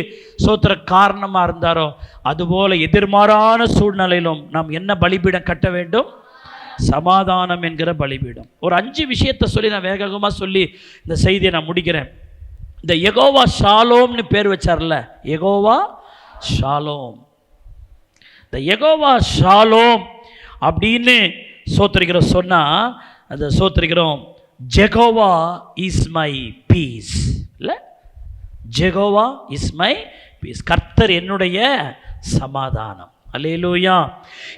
சோத்திர காரணமாக இருந்தாரோ, அதுபோல எதிர்மாறான சூழ்நிலையிலும் நாம் என்ன பலிபீடம் கட்ட வேண்டும்? சமாதானம் என்கிற பலிபீடம். ஒரு 5 விஷயத்தை சொல்லி நான் வேகமாக சொல்லி இந்த செய்தியை நான் முடிக்கிறேன். இந்த யெகோவா ஷாலோம்னு பேர் வச்சார்ல, யெகோவா ஷாலோம். இந்த யெகோவா ஷாலோம் அப்படின்னு சோத்திரிக்கிறோம் சொன்னா, அதை சோத்திரிக்கிறோம் ஜெகோவா இஸ் மை பீஸ். இல்லை, ஜெகோவா இஸ் மை பீஸ், கர்த்தர் என்னுடைய சமாதானம். அல்லேலூயா.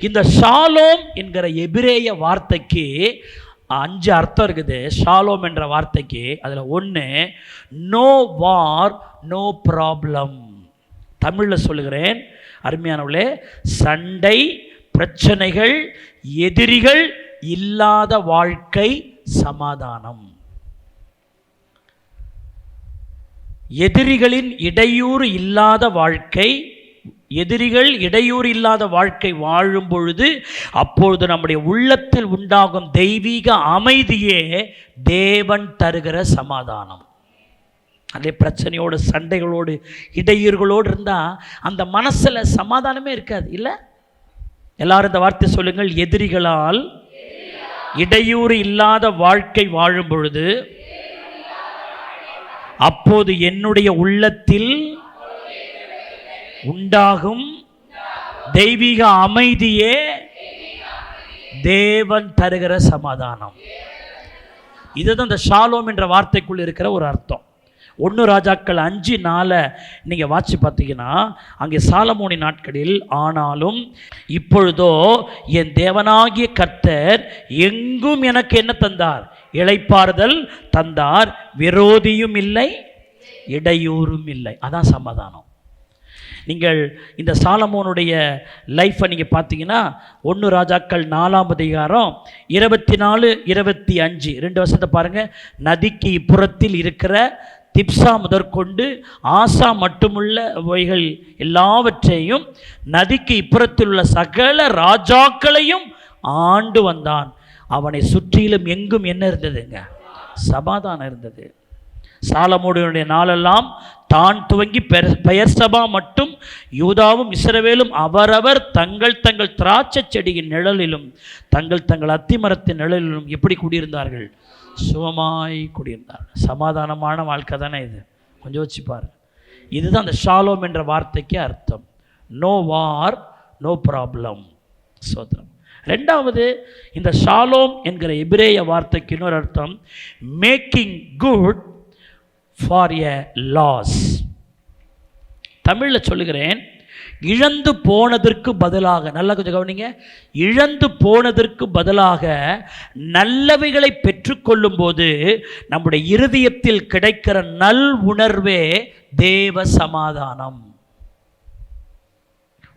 இந்த ஷாலோம் என்கிற எபிரேய வார்த்தைக்கு 5 அர்த்தம் இருக்குது. ஷாலோம் என்ற வார்த்தைக்கு அதில் 1 நோ வார் நோ ப்ராப்ளம். தமிழில் சொல்லுகிறேன் அருமையானவர்களே, சண்டை பிரச்சனைகள் எதிரிகள் இல்லாத வாழ்க்கை சமாதானம். எதிரிகளின் இடையூறு இல்லாத வாழ்க்கை, எதிரிகள் இடையூறு இல்லாத வாழ்க்கை வாழும் பொழுது அப்பொழுது நம்முடைய உள்ளத்தில் உண்டாகும் தெய்வீக அமைதியே தேவன் தருகிற சமாதானம். அதே பிரச்சனையோடு சண்டைகளோடு இடையூறுகளோடு இருந்தால் அந்த மனசில் சமாதானமே இருக்காது. இல்லை, எல்லாரும் இந்த வார்த்தை சொல்லுங்கள், எதிரிகளால் இடையூறு இல்லாத வாழ்க்கை வாழும் பொழுது அப்போது என்னுடைய உள்ளத்தில் உண்டாகும் தெய்வீக அமைதியே தேவன் தருகிற சமாதானம். இதுதான் இந்த ஷாலோம் என்ற வார்த்தைக்குள் இருக்கிற ஒரு அர்த்தம். 1 ராஜாக்கள் 5:4 நீங்கள் வாட்சி பார்த்தீங்கன்னா, அங்கே சாலமோனின் நாட்களில், ஆனாலும் இப்பொழுதோ என் தேவனாகிய கர்த்தர் எங்கும் எனக்கு என்ன தந்தார்? இளைப்பாறுதல் தந்தார், விரோதியும் இல்லை, இடையூறும் இல்லை. அதான் சமாதானம். நீங்கள் இந்த சாலமோனுடைய லைஃப்பை நீங்கள் பார்த்தீங்கன்னா 1 ராஜாக்கள் 4ஆம் அதிகாரம் 24, 25 2 வருஷத்தை பாருங்கள். நதிக்கு இப்புறத்தில் இருக்கிற திப்சா முதற்கொண்டு ஆசா மட்டுமுள்ள வைகள் எல்லாவற்றையும், நதிக்கு இப்புறத்தில் உள்ள சகல ராஜாக்களையும் ஆண்டு வந்தான். அவனை சுற்றிலும் எங்கும் என்ன இருந்ததுங்க? சமாதானம் இருந்தது. சாலமோனுடைய நாளெல்லாம் தான் துவங்கி பெயர்சபா மட்டும் யூதாவும் இஸ்ரவேலும் அவரவர் தங்கள் தங்கள் திராட்சை செடியின் நிழலிலும் தங்கள் தங்கள் அத்திமரத்தின் நிழலிலும் எப்படி குடியிருந்தார்கள்? சுகமாய் குடியிருந்தார்கள். சமாதானமான வாழ்க்கை தானே இது. கொஞ்சம் யோசிச்சுப்பார். இதுதான் அந்த ஷாலோம் என்ற வார்த்தைக்கு அர்த்தம். No war, no problem. சோதரம். ரெண்டாவது, இந்த ஷாலோம் என்கிற எபிரேய வார்த்தைக்கு இன்னொரு அர்த்தம் making good for a loss. தமிழில் சொல்லுகிறேன், இழந்து போனதற்கு பதிலாக, நல்லா கொஞ்சம் கவனிங்க, இழந்து போனதற்கு பதிலாக நல்லவைகளை பெற்றுக்கொள்ளும் போது நம்முடைய இருதயத்தில் கிடைக்கிற நல் உணர்வே தேவ சமாதானம்.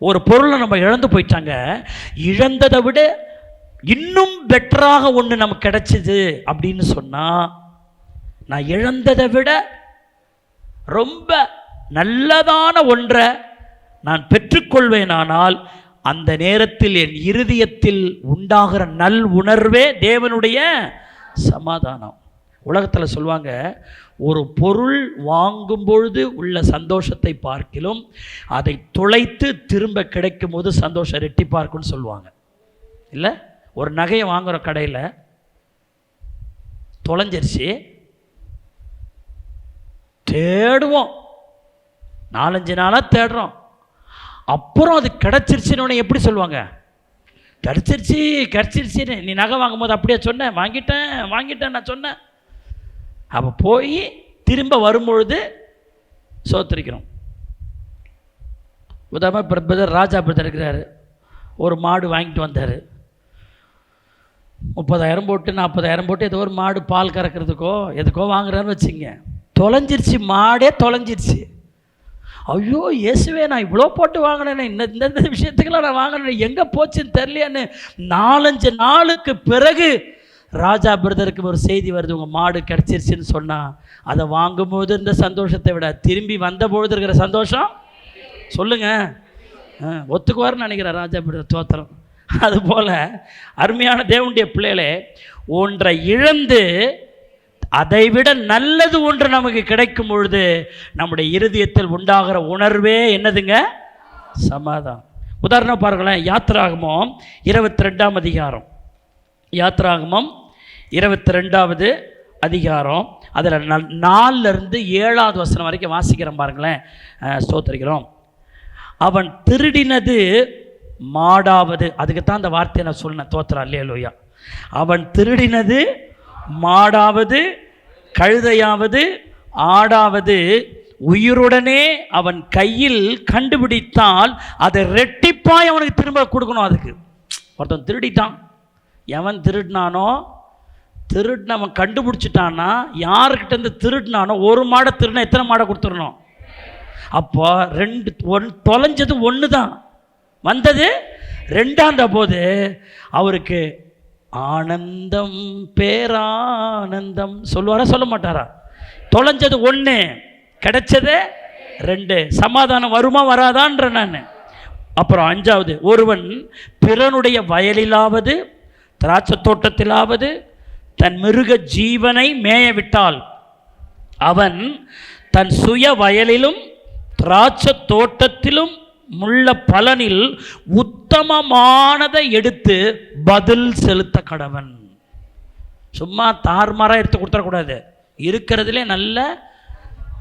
ஒரு பொருளை நம்ம இழந்து போயிட்டாங்க, இழந்ததை விட இன்னும் பெட்டராக ஒன்று நமக்கு கிடைச்சிது அப்படின்னு சொன்னால், நான் இழந்ததை விட ரொம்ப நல்லதான ஒன்றை நான் பெற்றுக்கொள்வேனானால் அந்த நேரத்தில் என் இருதயத்தில் உண்டாகிற நல் உணர்வே தேவனுடைய சமாதானம். உலகத்தில் சொல்லுவாங்க, ஒரு பொருள் வாங்கும் பொழுது உள்ள சந்தோஷத்தை பார்க்கிலும் அதை தொலைத்து திரும்ப கிடைக்கும் போது சந்தோஷம் ரெட்டிப்பாக இருக்குன்னு சொல்லுவாங்க. இல்லை, ஒரு நகையை வாங்குகிற கடையில் தொலைஞ்சிருச்சு, தேடுவோம், 4-5 நாளாக தேடுறோம், அப்புறம் அது கிடச்சிருச்சுன்னு எப்படி சொல்லுவாங்க? கிடச்சிருச்சின்னு. நீ நகை வாங்கும் போது அப்படியே சொன்னேன், வாங்கிட்டேன் நான் சொன்னேன். அப்போ போய் திரும்ப வரும்பொழுது சோத்திருக்கிறோம். உதாரணமாக பிரதர் ராஜா பிரதர் இருக்கிறாரு, ஒரு மாடு வாங்கிட்டு வந்தார். 30,000 போட்டு 40,000 போட்டு ஏதோ ஒரு மாடு பால் கறக்கிறதுக்கோ எதுக்கோ வாங்குறான்னு வச்சுங்க. தொலைஞ்சிருச்சு, மாடே தொலைஞ்சிருச்சு. ஐயோ இயேசுவே, நான் இவ்வளோ போட்டு வாங்கினேன், இந்த விஷயத்துக்கெல்லாம் நான் வாங்கினேன், எங்கே போச்சுன்னு தெரியலையான்னு 4-5 நாளுக்கு பிறகு ராஜா பிரதருக்கு ஒரு செய்தி வருது, உங்கள் மாடு கிடச்சிருச்சுன்னு சொன்னால், அதை வாங்கும்போது இருந்த சந்தோஷத்தை விட திரும்பி வந்தபொழுது இருக்கிற சந்தோஷம் சொல்லுங்கள், ஒத்துக்குவார்னு நினைக்கிறேன் ராஜா பிரதர். தோத்திரம். அதுபோல் அருமையான தேவனுடைய பிள்ளைகளே, ஒன்றை இழந்து அதைவிட நல்லது ஒன்று நமக்கு கிடைக்கும் பொழுது நம்முடைய இருதயத்தில் உண்டாகிற உணர்வே என்னதுங்க? சமாதானம். உதாரணம் பாருங்களேன், யாத்திராகமம் 22ஆம் அதிகாரம், யாத்திராகமம் 22வது அதிகாரம், அதில் 4லேருந்து 7வது வசனம் வரைக்கும் வாசிக்கிறோம் பாருங்களேன். ஸ்தோத்திரிக்கிறோம். அவன் திருடினது மாடாவது, அதுக்குத்தான் அந்த வார்த்தையை நான் சொன்னேன். தோத்திரம். அல்லேலூயா. அவன் திருடினது மாடாவது, கழுதையாவது, ஆடாவது உயிருடனே அவன் கையில் கண்டுபிடித்தால் அதை ரெட்டிப்பாய் அவனுக்கு திரும்ப கொடுக்கணும். அதுக்கு ஒருத்தன் திருடிட்டான், எவன் திருடினானோ, திருடினவன் கண்டுபிடிச்சிட்டான்னா, யாருக்கிட்டேருந்து திருடினானோ, ஒரு மாடை திருடினா எத்தனை மாடை கொடுத்துடணும்? அப்போ தொலைஞ்சது 1 தான், வந்தது 2ஆந்த போது அவருக்கு ஆனந்தம், பேரானந்தம் சொல்லுவாரா சொல்ல மாட்டாரா? தொலைஞ்சது 1, கிடைச்சது 2. சமாதானம் வருமா வராதான்ற நான். அப்புறம் 5வது, ஒருவன் பிறனுடைய வயலிலாவது திராட்சை தோட்டத்திலாவது தன் மிருக ஜீவனை மேய விட்டால் அவன் தன் சுய வயலிலும் திராட்சை தோட்டத்திலும் உள்ள பலனில் உத்தமமானதை எடுத்து பதில் செலுத்த கடவன். சும்மா தார்மாராக எடுத்து கொடுத்துடக்கூடாது, இருக்கிறதுலே நல்ல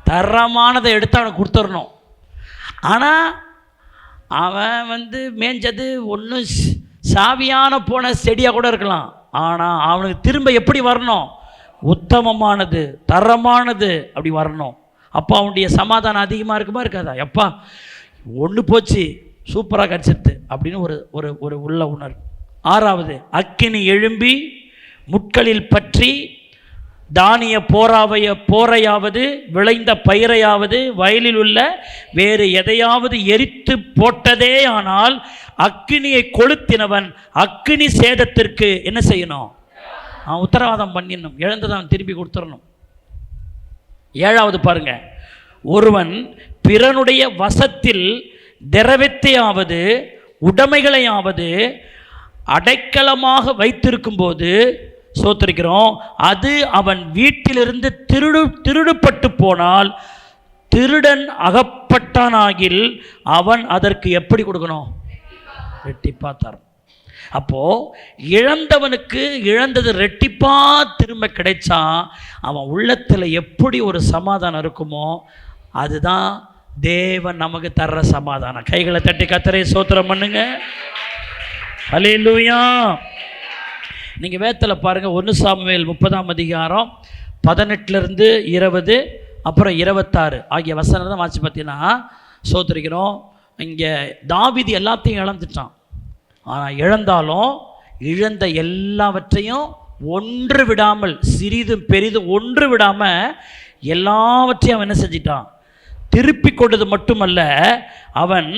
தரமானதை எடுத்து அவனுக்கு கொடுத்துடணும். ஆனால் அவன் மேய்ஞ்சது ஒன்றும் சாவியான போன செடியாக கூட இருக்கலாம், ஆனால் அவனுக்கு திரும்ப எப்படி வரணும்? உத்தமமானது, தரமானது அப்படி வரணும். அப்போ அவனுடைய சமாதானம் அதிகமாக இருக்குமா இருக்காதா? எப்பா ஒன்று போச்சு, சூப்பராக கிடச்சிருது அப்படின்னு ஒரு ஒரு ஒரு உள்ள உணர்வு. 6வது, அக்கினி எழும்பி முட்களில் பற்றி தானிய போரையாவது விளைந்த பயிரையாவது வயலில் உள்ள வேறு எதையாவது எரித்து போட்டதே ஆனால் அக்கினியை கொளுத்தினவன் அக்கினி சேதத்திற்கு என்ன செய்யணும்? உத்தரவாதம் பண்ணிடணும். இழந்ததான் திருப்பி கொடுத்துடணும். 7வது பாருங்க, ஒருவன் பிறனுடைய வசத்தில் திரவத்தையாவது உடைமைகளையாவது அடைக்கலமாக வைத்திருக்கும் போது சோத்திருக்கிறோம், அது அவன் வீட்டிலிருந்து திருடுபட்டு போனால் திருடன் அகப்பட்டானாகில் அவன் அதற்கு எப்படி கொடுக்கணும்? ரெட்டிப்பா தரணும். அப்போ இழந்தவனுக்கு இழந்தது ரெட்டிப்பா திரும்ப கிடைச்சா அவன் உள்ளத்தில் எப்படி ஒரு சமாதானம் இருக்குமோ அதுதான் தேவன் நமக்கு தர்ற சமாதானம். கைகளை தட்டி கர்த்தரை ஸ்தோத்திரம் பண்ணுங்க. ஹல்லேலூயா. நீங்கள் வேதத்தில் பாருங்கள், 1 சாமுவேல் 30ஆம் அதிகாரம் 18 20 அப்புறம் 26 ஆகிய வசனம் தான் வாசி பார்த்தீங்கன்னா சோத்திரிக்கிறோம். இங்கே தாவீது எல்லாத்தையும் இழந்துட்டான். ஆனால் இழந்தாலும் இழந்த எல்லாவற்றையும் ஒன்று விடாமல், சிறிதும் பெரிதும் ஒன்று விடாமல் எல்லாவற்றையும் அவன் என்ன செஞ்சிட்டான்? திருப்பி கொண்டது மட்டுமல்ல, அவன்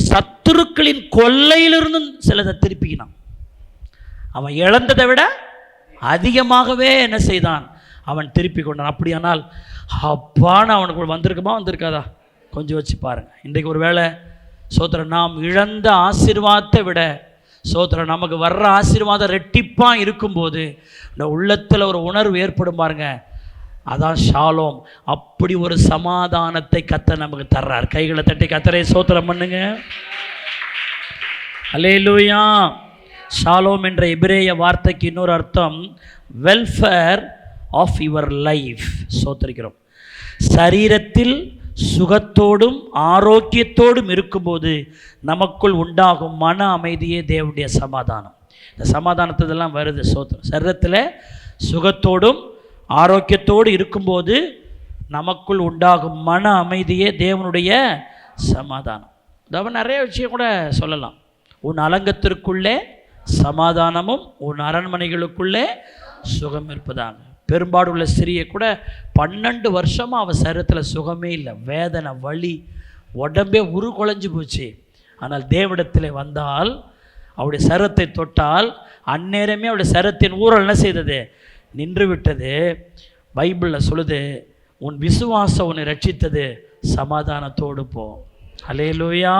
சத்துருக்களின் கொள்ளையிலிருந்தும் சிலதை திருப்பிக்கினான். அவன் இழந்ததை விட அதிகமாகவே என்ன செய்தான்? அவன் திருப்பி கொண்டான். அப்படியானால் அப்பான்னு அவனுக்கு வந்திருக்குமா வந்திருக்காதா? கொஞ்சம் வச்சு பாருங்கள். இன்றைக்கு ஒரு வேளை சோத்திரம் நாம் இழந்த ஆசீர்வாதத்தை விட சோத்திரம் நமக்கு வர்ற ஆசீர்வாதம் ரெட்டிப்பாக இருக்கும்போது இந்த உள்ளத்தில் ஒரு உணர்வு ஏற்படும் பாருங்க. அதான் ஷாலோம். அப்படி ஒரு சமாதானத்தை கர்த்தர் நமக்கு தர்றார். கைகளை தட்டி கர்த்தரை ஸ்தோத்திரம் பண்ணுங்க. அல்லேலூயா. ஷாலோம் என்ற எபிரேய வார்த்தைக்கு இன்னொரு அர்த்தம் வெல்ஃபேர் ஆஃப் யுவர் லைஃப். சோத்திரிக்கிறோம். சரீரத்தில் சுகத்தோடும் ஆரோக்கியத்தோடும் இருக்கும்போது நமக்குள் உண்டாகும் மன அமைதியே தேவனுடைய சமாதானம். இந்த சமாதானத்தெல்லாம் வருது. சோத்திரம். சரீரத்தில் சுகத்தோடும் ஆரோக்கியத்தோடு இருக்கும்போது நமக்குள் உண்டாகும் மன அமைதியே தேவனுடைய சமாதானம். அதாவது நிறைய விஷயம் கூட சொல்லலாம். உன் அலங்கத்திற்குள்ளே சமாதானமும் உன் அரண்மனைகளுக்குள்ளே சுகம் இருப்பதாங்க. பெரும்பாடுள்ள ஸ்திரியை கூட 12 வருஷமாக அவள் சரீரத்தில் சுகமே இல்லை, வேதனை, வலி, உடம்பே குலைஞ்சு போச்சு. ஆனால் தேவனிடத்தில் வந்தால் அவருடைய சரீரத்தை தொட்டால் அந்நேரமே அவருடைய சரீரத்தின் ஊரல் என்ன செய்தது? நின்று விட்டது. பைபிளில் சொல்லுது, உன் விசுவாசம் உன்னை ரட்சித்தது, சமாதானத்தோடு போ. அல்லேலூயா.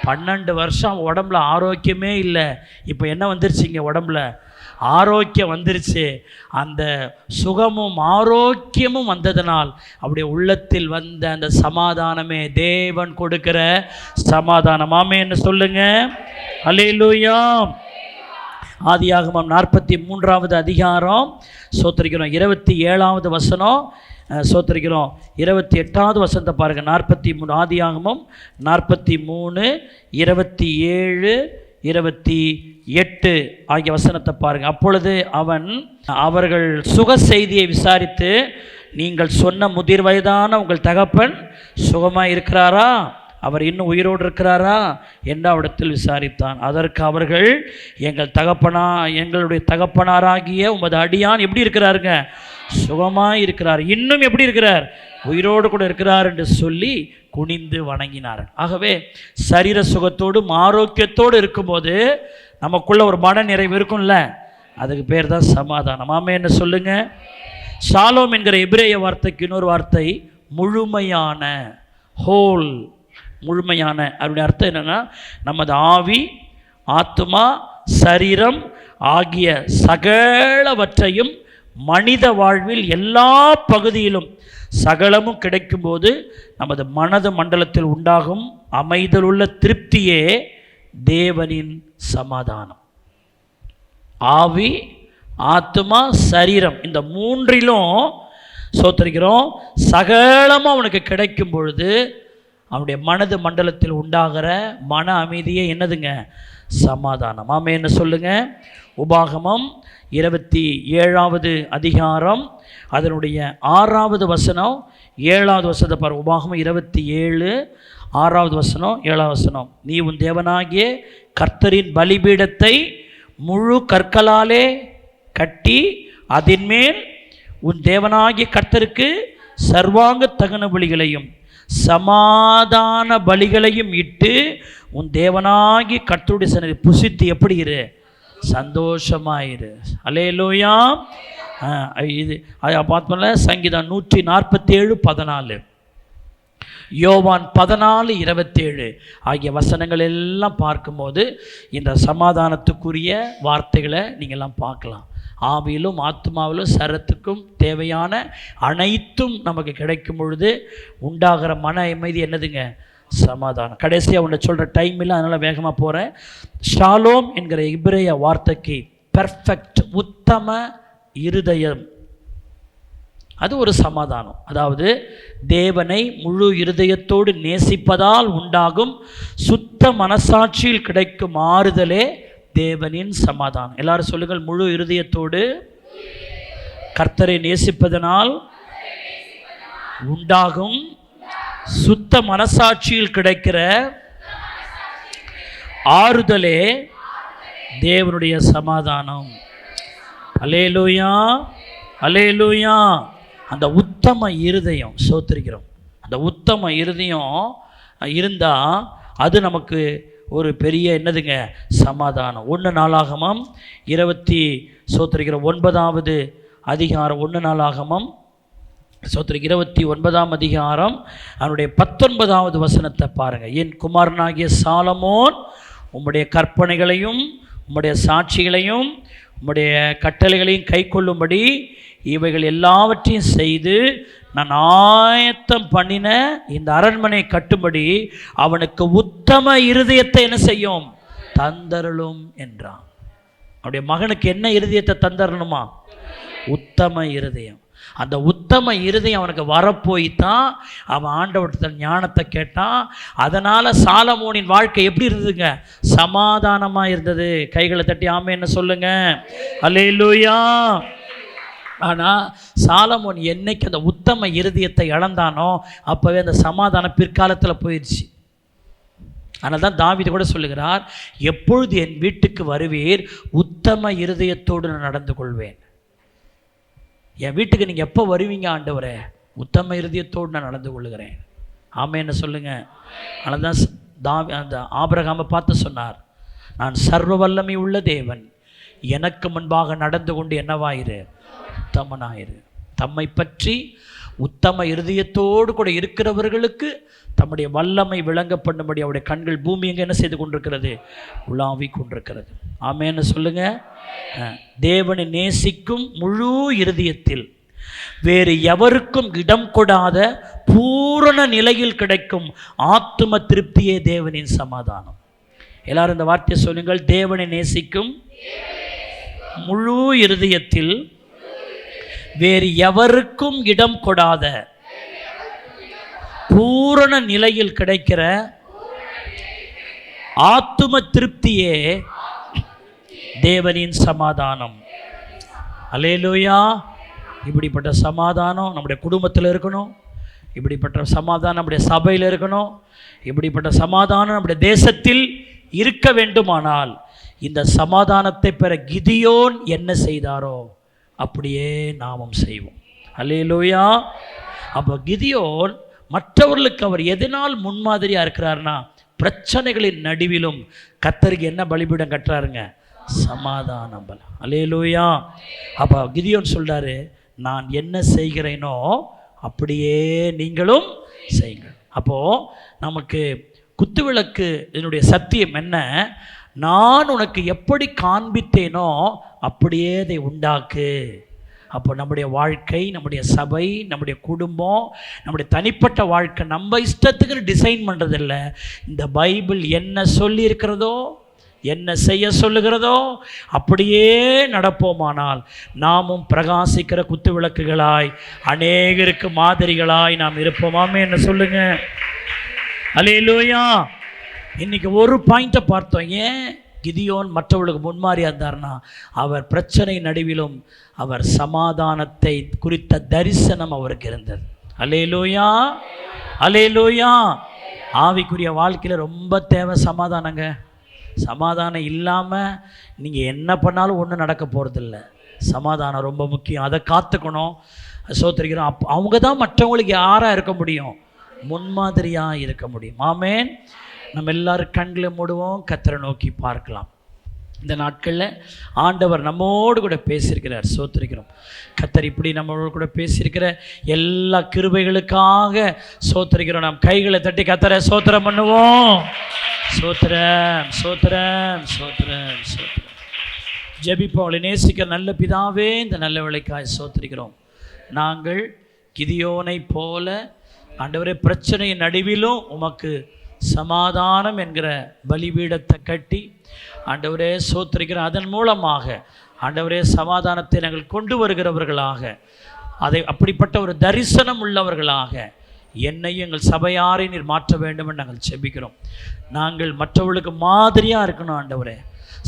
12 வருஷம் உடம்புல ஆரோக்கியமே இல்லை. இப்போ என்ன வந்துருச்சுங்க? உடம்புல ஆரோக்கியம் வந்துருச்சு. அந்த சுகமும் ஆரோக்கியமும் வந்ததனால் அப்படியே உள்ளத்தில் வந்த அந்த சமாதானமே தேவன் கொடுக்கிற சமாதானம். ஆமென்னு சொல்லுங்க. அல்லேலூயா. ஆதியாகமம் 43வது அதிகாரம் சோத்திரிக்கிறோம் 27வது வசனம். சோத்திரிக்கிறோம் 28வது வசனத்தை பாருங்கள். 43 ஆதியாகமம் 43 27 28 ஆகிய வசனத்தை பாருங்கள். அப்பொழுது அவர்கள் சுக செய்தியை விசாரித்து, நீங்கள் சொன்ன முதிர் வயதான உங்கள் தகப்பன் சுகமாக இருக்கிறாரா, அவர் இன்னும் உயிரோடு இருக்கிறாரா என்று அவரிடத்தில் விசாரித்தான். அதற்கு அவர்கள், எங்களுடைய தகப்பனாராகிய உமது அடியான் எப்படி இருக்கிறாருங்க? சுகமாக இருக்கிறார். இன்னும் எப்படி இருக்கிறார்? உயிரோடு கூட இருக்கிறார் என்று சொல்லி குனிந்து வணங்கினார். ஆகவே சரீர சுகத்தோடும் ஆரோக்கியத்தோடு இருக்கும்போது நமக்குள்ள ஒரு மன நிறைவு இருக்கும்ல, அதுக்கு பேர் தான் சமாதானம். ஆமென்னு சொல்லுங்க. ஷாலோம் என்கிற எபிரேய வார்த்தைக்கு இன்னொரு வார்த்தை முழுமையான, ஹோல், முழுமையான. அப்படி அர்த்தம் என்னென்னா, நமது ஆவி, ஆத்மா, சரீரம் ஆகிய சகலவற்றையும் மனித வாழ்வில் எல்லா பகுதியிலும் சகலமும் கிடைக்கும்போது நமது மனது மண்டலத்தில் உண்டாகும் அமைதலுள்ள திருப்தியே தேவனின் சமாதானம். ஆவி, ஆத்மா, சரீரம் இந்த மூன்றிலும் சோத்திரிக்கிறோம் சகலமும் அவனுக்கு கிடைக்கும் பொழுது அவனுடைய மனது மண்டலத்தில் உண்டாகிற மன அமைதியே என்னதுங்க? சமாதானம். ஆமென்னு சொல்லுங்க. உபாகமம் 27வது அதிகாரம் அதனுடைய 6வது வசனம் 7வது வசனத்தை பாருங்கள். உபாகமம் 27 6வது வசனம் 7வது வசனம். நீ உன் தேவனாகிய கர்த்தரின் பலிபீடத்தை முழு கற்களாலே கட்டி அதன் மேல் உன் தேவனாகிய கர்த்தருக்கு சர்வாங்க தகன பலிகளையும் சமாதான பலிகளையும் இட்டு உன் தேவனாகி கர்த்தருடைய சன்னதி புசித்து எப்படி இரு? சந்தோஷமாயிரு. அல்லேலூயா. இது அதை பார்த்தோம்ல, சங்கீதம் 147:14, யோவான் 14:27 ஆகிய வசனங்கள் எல்லாம் பார்க்கும்போது இந்த சமாதானத்துக்குரிய வார்த்தைகளை நீங்கள்லாம் பார்க்கலாம். ஆவியிலும் ஆத்மாவிலும் சரத்துக்கும் தேவையான அனைத்தும் நமக்கு கிடைக்கும் பொழுது உண்டாகிற மன அமைதி என்னதுங்க? சமாதானம். கடைசியாக ஒன்று சொல்கிற டைம் இல்லை, அதனால் வேகமாக போகிறேன். ஷாலோம் என்கிற இப்ரேய வார்த்தைக்கு பெர்ஃபெக்ட், உத்தம இருதயம், அது ஒரு சமாதானம். அதாவது தேவனை முழு இருதயத்தோடு நேசிப்பதால் உண்டாகும் சுத்த மனசாட்சியில் கிடைக்கும் ஆறுதலே தேவனின் சமாதானம். எல்லாரும் சொல்லுங்கள், முழு இருதயத்தோடு கர்த்தரை நேசிப்பதனால் உண்டாகும் சுத்த மனசாட்சியில் கிடைக்கிற ஆறுதலே தேவனுடைய சமாதானம். அல்லேலூயா, அல்லேலூயா. அந்த உத்தம இருதயம், சோத்திரிக்கிறோம், அந்த உத்தம இருதயம் இருந்தால் அது நமக்கு ஒரு பெரிய என்னதுங்க? சமாதானம். 1 நாளாகமம் 29வது அதிகாரம், 1 நாளாகமம் 29ஆம் அதிகாரம் அவனுடைய 19வது வசனத்தை பாருங்கள். என் குமாரனாகிய சாலமோன் உம்முடைய கற்பனைகளையும் உம்முடைய சாட்சிகளையும் உம்முடைய கட்டளைகளையும் கை கொள்ளும்படி இவைகள் எல்லாவற்றையும் செய்து நான் ஆயத்தம் பண்ணின இந்த அரண்மனை கட்டும்படி அவனுக்கு உத்தம இருதயத்தை என்ன செய்யும்? தந்தருளும் என்றான். அவனுடைய மகனுக்கு என்ன இருதயத்தை தந்தரணுமா? உத்தம இருதயம். அந்த உத்தம இருதயம் அவனுக்கு வரப்போய்த்தான் அவன் ஆண்டவர்கிட்ட ஞானத்தை கேட்டான். அதனால் சாலமோனின் வாழ்க்கை எப்படி இருந்ததுங்க? சமாதானமாக இருந்தது. கைகளை தட்டி ஆமென்னு சொல்லுங்க. அல்லேலூயா. ஆனால் சாலமோன் என்னைக்கு அந்த உத்தம இருதயத்தை இழந்தானோ அப்போவே அந்த சமாதானம் பிற்காலத்தில் போயிடுச்சு. அதனால தான் தாவீது கூட சொல்லுகிறார், எப்பொழுது என் வீட்டுக்கு வருவீர் உத்தம இருதயத்தோடு நான் நடந்து கொள்வேன். என் வீட்டுக்கு நீங்கள் எப்போ வருவீங்க ஆண்டவரே? உத்தம இருதயத்தோடு நான் நடந்து கொள்ளுகிறேன். ஆமென்னு சொல்லுங்க. அதனால தான் அந்த ஆபிரகாமை பார்த்து சொன்னார், நான் சர்வ வல்லமை உள்ள தேவன், எனக்கு முன்பாக நடந்து கொண்டு என்னவாயிரு? உத்தமனாயிரு. தம்மை பற்றி உத்தம இருதயத்தோடு கூட இருக்கிறவர்களுக்கு தம்முடைய வல்லமை விளங்க பண்ணும்படி அவருடைய கண்கள் பூமி எங்கே என்ன செய்து கொண்டிருக்கிறது? உலாவி கொண்டிருக்கிறது. ஆமென்னு சொல்லுங்க. தேவனை நேசிக்கும் முழு இருதயத்தில் வேறு எவருக்கும் இடம் கொடாத பூரண நிலையில் கிடைக்கும் ஆத்தும திருப்தியே தேவனின் சமாதானம். எல்லாரும் இந்த வார்த்தையை சொல்லுங்கள், தேவனை நேசிக்கும் முழு இருதயத்தில் வேறு எவருக்கும் இடம் கொடாத பூரண நிலையில் கிடைக்கிற ஆத்தும திருப்தியே தேவனின் சமாதானம். அல்லேலூயா. இப்படிப்பட்ட சமாதானம் நம்முடைய குடும்பத்தில் இருக்கணும். இப்படிப்பட்ட சமாதானம் நம்முடைய சபையில் இருக்கணும். இப்படிப்பட்ட சமாதானம் நம்முடைய தேசத்தில் இருக்க வேண்டுமானால் இந்த சமாதானத்தை பெற கிதியோன் என்ன செய்தாரோ அப்படியே நாமும் செய்வோம். அல்லேலூயா. அப்போ கிதியோன் மற்றவர்களுக்கு அவர் எதனால் முன்மாதிரியாக இருக்கிறார்னா, பிரச்சனைகளின் நடுவிலும் கர்த்தருக்கு என்ன பலிபீடம் கட்டுறாருங்க? சமாதானம் பலம். அல்லேலூயா. அப்போ கிதியோன் சொல்கிறாரு, நான் என்ன செய்கிறேனோ அப்படியே நீங்களும் செய்யுங்கள். அப்போது நமக்கு குத்துவிளக்கு இதனுடைய சத்தியம் என்ன? நான் உனக்கு எப்படி காண்பித்தேனோ அப்படியே அதை உண்டாக்கு. அப்போ நம்முடைய வாழ்க்கை, நம்முடைய சபை, நம்முடைய குடும்பம், நம்முடைய தனிப்பட்ட வாழ்க்கை நம்ம இஷ்டத்துக்கு டிசைன் பண்ணுறதில்ல. இந்த பைபிள் என்ன சொல்லி இருக்கிறதோ, என்ன செய்ய சொல்லுகிறதோ அப்படியே நடப்போமானால் நாமும் பிரகாசிக்கிற குத்து விளக்குகளாய் அநேகருக்கு மாதிரிகளாய் நாம் இருப்போமாமே என்ன சொல்லுங்க. அல்லேலூயா. இன்னைக்கு ஒரு பாயிண்ட்டை பார்த்தோம். ஏன் கிதியோன் மற்றவர்களுக்கு முன்மாறியாக இருந்தார்னா, அவர் பிரச்சனை நடுவிலும் அவர் சமாதானத்தை குறித்த தரிசனம் அவருக்கு இருந்தது. அல்லேலூயா, அல்லேலூயா. ஆவிக்குரிய வாழ்க்கையில் ரொம்ப தேவை சமாதானங்க. சமாதானம் இல்லாமல் நீங்கள் என்ன பண்ணாலும் ஒன்றும் நடக்க போகிறதில்ல. சமாதானம் ரொம்ப முக்கியம், அதை காத்துக்கணும். சோத்திரிக்கிறோம். அவங்க தான் மற்றவங்களுக்கு யாராக இருக்க முடியும்? முன்மாதிரியாக இருக்க முடியும். ஆமேன். நம்ம எல்லாரும் கண்களை மூடுவோம், கர்த்தரை நோக்கி பார்க்கலாம். இந்த நாட்களில் ஆண்டவர் நம்மோடு கூட பேசியிருக்கிறார். சோத்திரிக்கிறோம். கர்த்தர் இப்படி நம்மளோடு கூட பேசியிருக்கிற எல்லா கிருபைகளுக்காக சோத்திரிக்கிறோம். நாம் கைகளை தட்டி கர்த்தரை சோத்திரம் பண்ணுவோம். சோத்திரம், சோத்திரம், சோத்திரம், சோத்திரம். ஜெபிப்போம். அவளை நேசிக்கிற நல்ல பிதாவே, இந்த நல்ல வேளைக்காய் சோத்திரிக்கிறோம். நாங்கள் கிதியோனை போல ஆண்டவரே பிரச்சனையின் நடுவிலும் உமக்கு சமாதானம் என்கிற பலிபீடத்தை கட்டி ஆண்டவரே சோத்திரிக்கிற அதன் மூலமாக ஆண்டவரே சமாதானத்தை நாங்கள் கொண்டு வருகிறவர்களாக, அதை அப்படிப்பட்ட ஒரு தரிசனம் உள்ளவர்களாக என்னையும் எங்கள் சபையாரை நீர் மாற்ற வேண்டும் என்று நாங்கள் செபிக்கிறோம். நாங்கள் மற்றவர்களுக்கு மாதிரியாக இருக்கணும் ஆண்டவரே.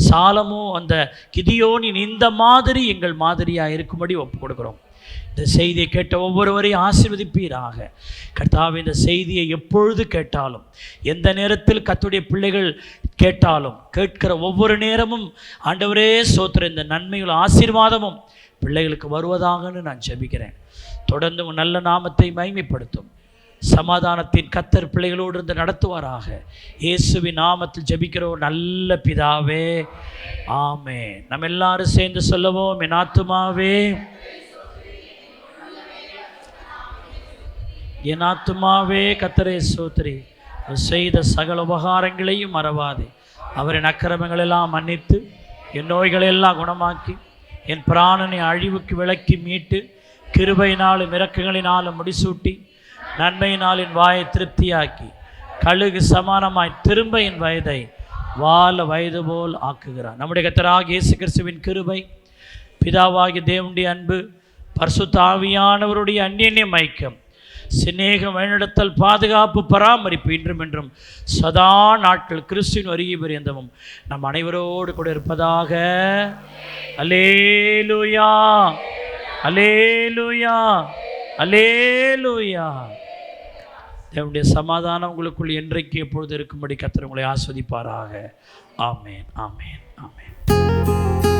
சாலமோ அந்த கிதியோனின் இந்த மாதிரி எங்கள் மாதிரியாக இருக்கும்படி ஒப்பு கொடுக்குறோம். இந்த செய்தியை கேட்ட ஒவ்வொருவரையும் ஆசீர்வதிப்பீராக. கர்த்தாவே, இந்த செய்தியை எப்பொழுது கேட்டாலும், எந்த நேரத்தில் கர்த்தருடைய பிள்ளைகள் கேட்டாலும், கேட்கிற ஒவ்வொரு நேரமும் ஆண்டவரே சோத்திரம் இந்த நன்மைகள் ஆசீர்வாதமும் பிள்ளைகளுக்கு வருவதாகன்னு நான் ஜெபிக்கிறேன். தொடர்ந்து நல்ல நாமத்தை மகிமைப்படுத்தும். சமாதானத்தின் கர்த்தர் பிள்ளைகளோடு இருந்து நடத்துவாராக. இயேசுவின் நாமத்தில் ஜெபிக்கிறோம் நல்ல பிதாவே, ஆமென். நம்ம எல்லாரும் சேர்ந்து சொல்லுவோம். என் ஆத்துமாவே, என் ஆத்துமாவே கர்த்தரை ஸ்தோத்திரி. செய்த சகல உபகாரங்களையும் மறவாதே. அவரின் அக்கிரமங்களெல்லாம் மன்னித்து என் நோய்களெல்லாம் குணமாக்கி என் பிராணனை அழிவுக்கு விலக்கி மீட்டு கிருபையினாலும் இரக்கங்களினாலும் முடிசூட்டி நன்மையினால் என் வாயை திருப்தியாக்கி கழுகு சமானமாய் திரும்ப என் வயதை வாழ வயது போல் ஆக்குகிறார். நம்முடைய கர்த்தராகிய இயேசு கிறிஸ்துவின் கிருபை, பிதாவாகிய தேவனுடைய அன்பு, பரிசுத்த ஆவியானவருடைய அந்யோன்ய ஐக்கியம், சிநேகம், வழிநடத்தல், பாதுகாப்பு, பராமரிப்பு இன்றும் என்றும் சதா நாட்கள் கிறிஸ்துவின் வருகை பரியந்தமும் நம் அனைவரோடு கூட இருப்பதாக. அல்லேலூயா, அல்லேலூயா, அல்லேலூயா. தேவனுடைய சமாதானம் உங்களுக்குள் என்றைக்கு எப்பொழுது இருக்கும்படி கர்த்தர் உங்களை ஆஸ்வதிப்பாராக. ஆமேன், ஆமேன், ஆமேன்.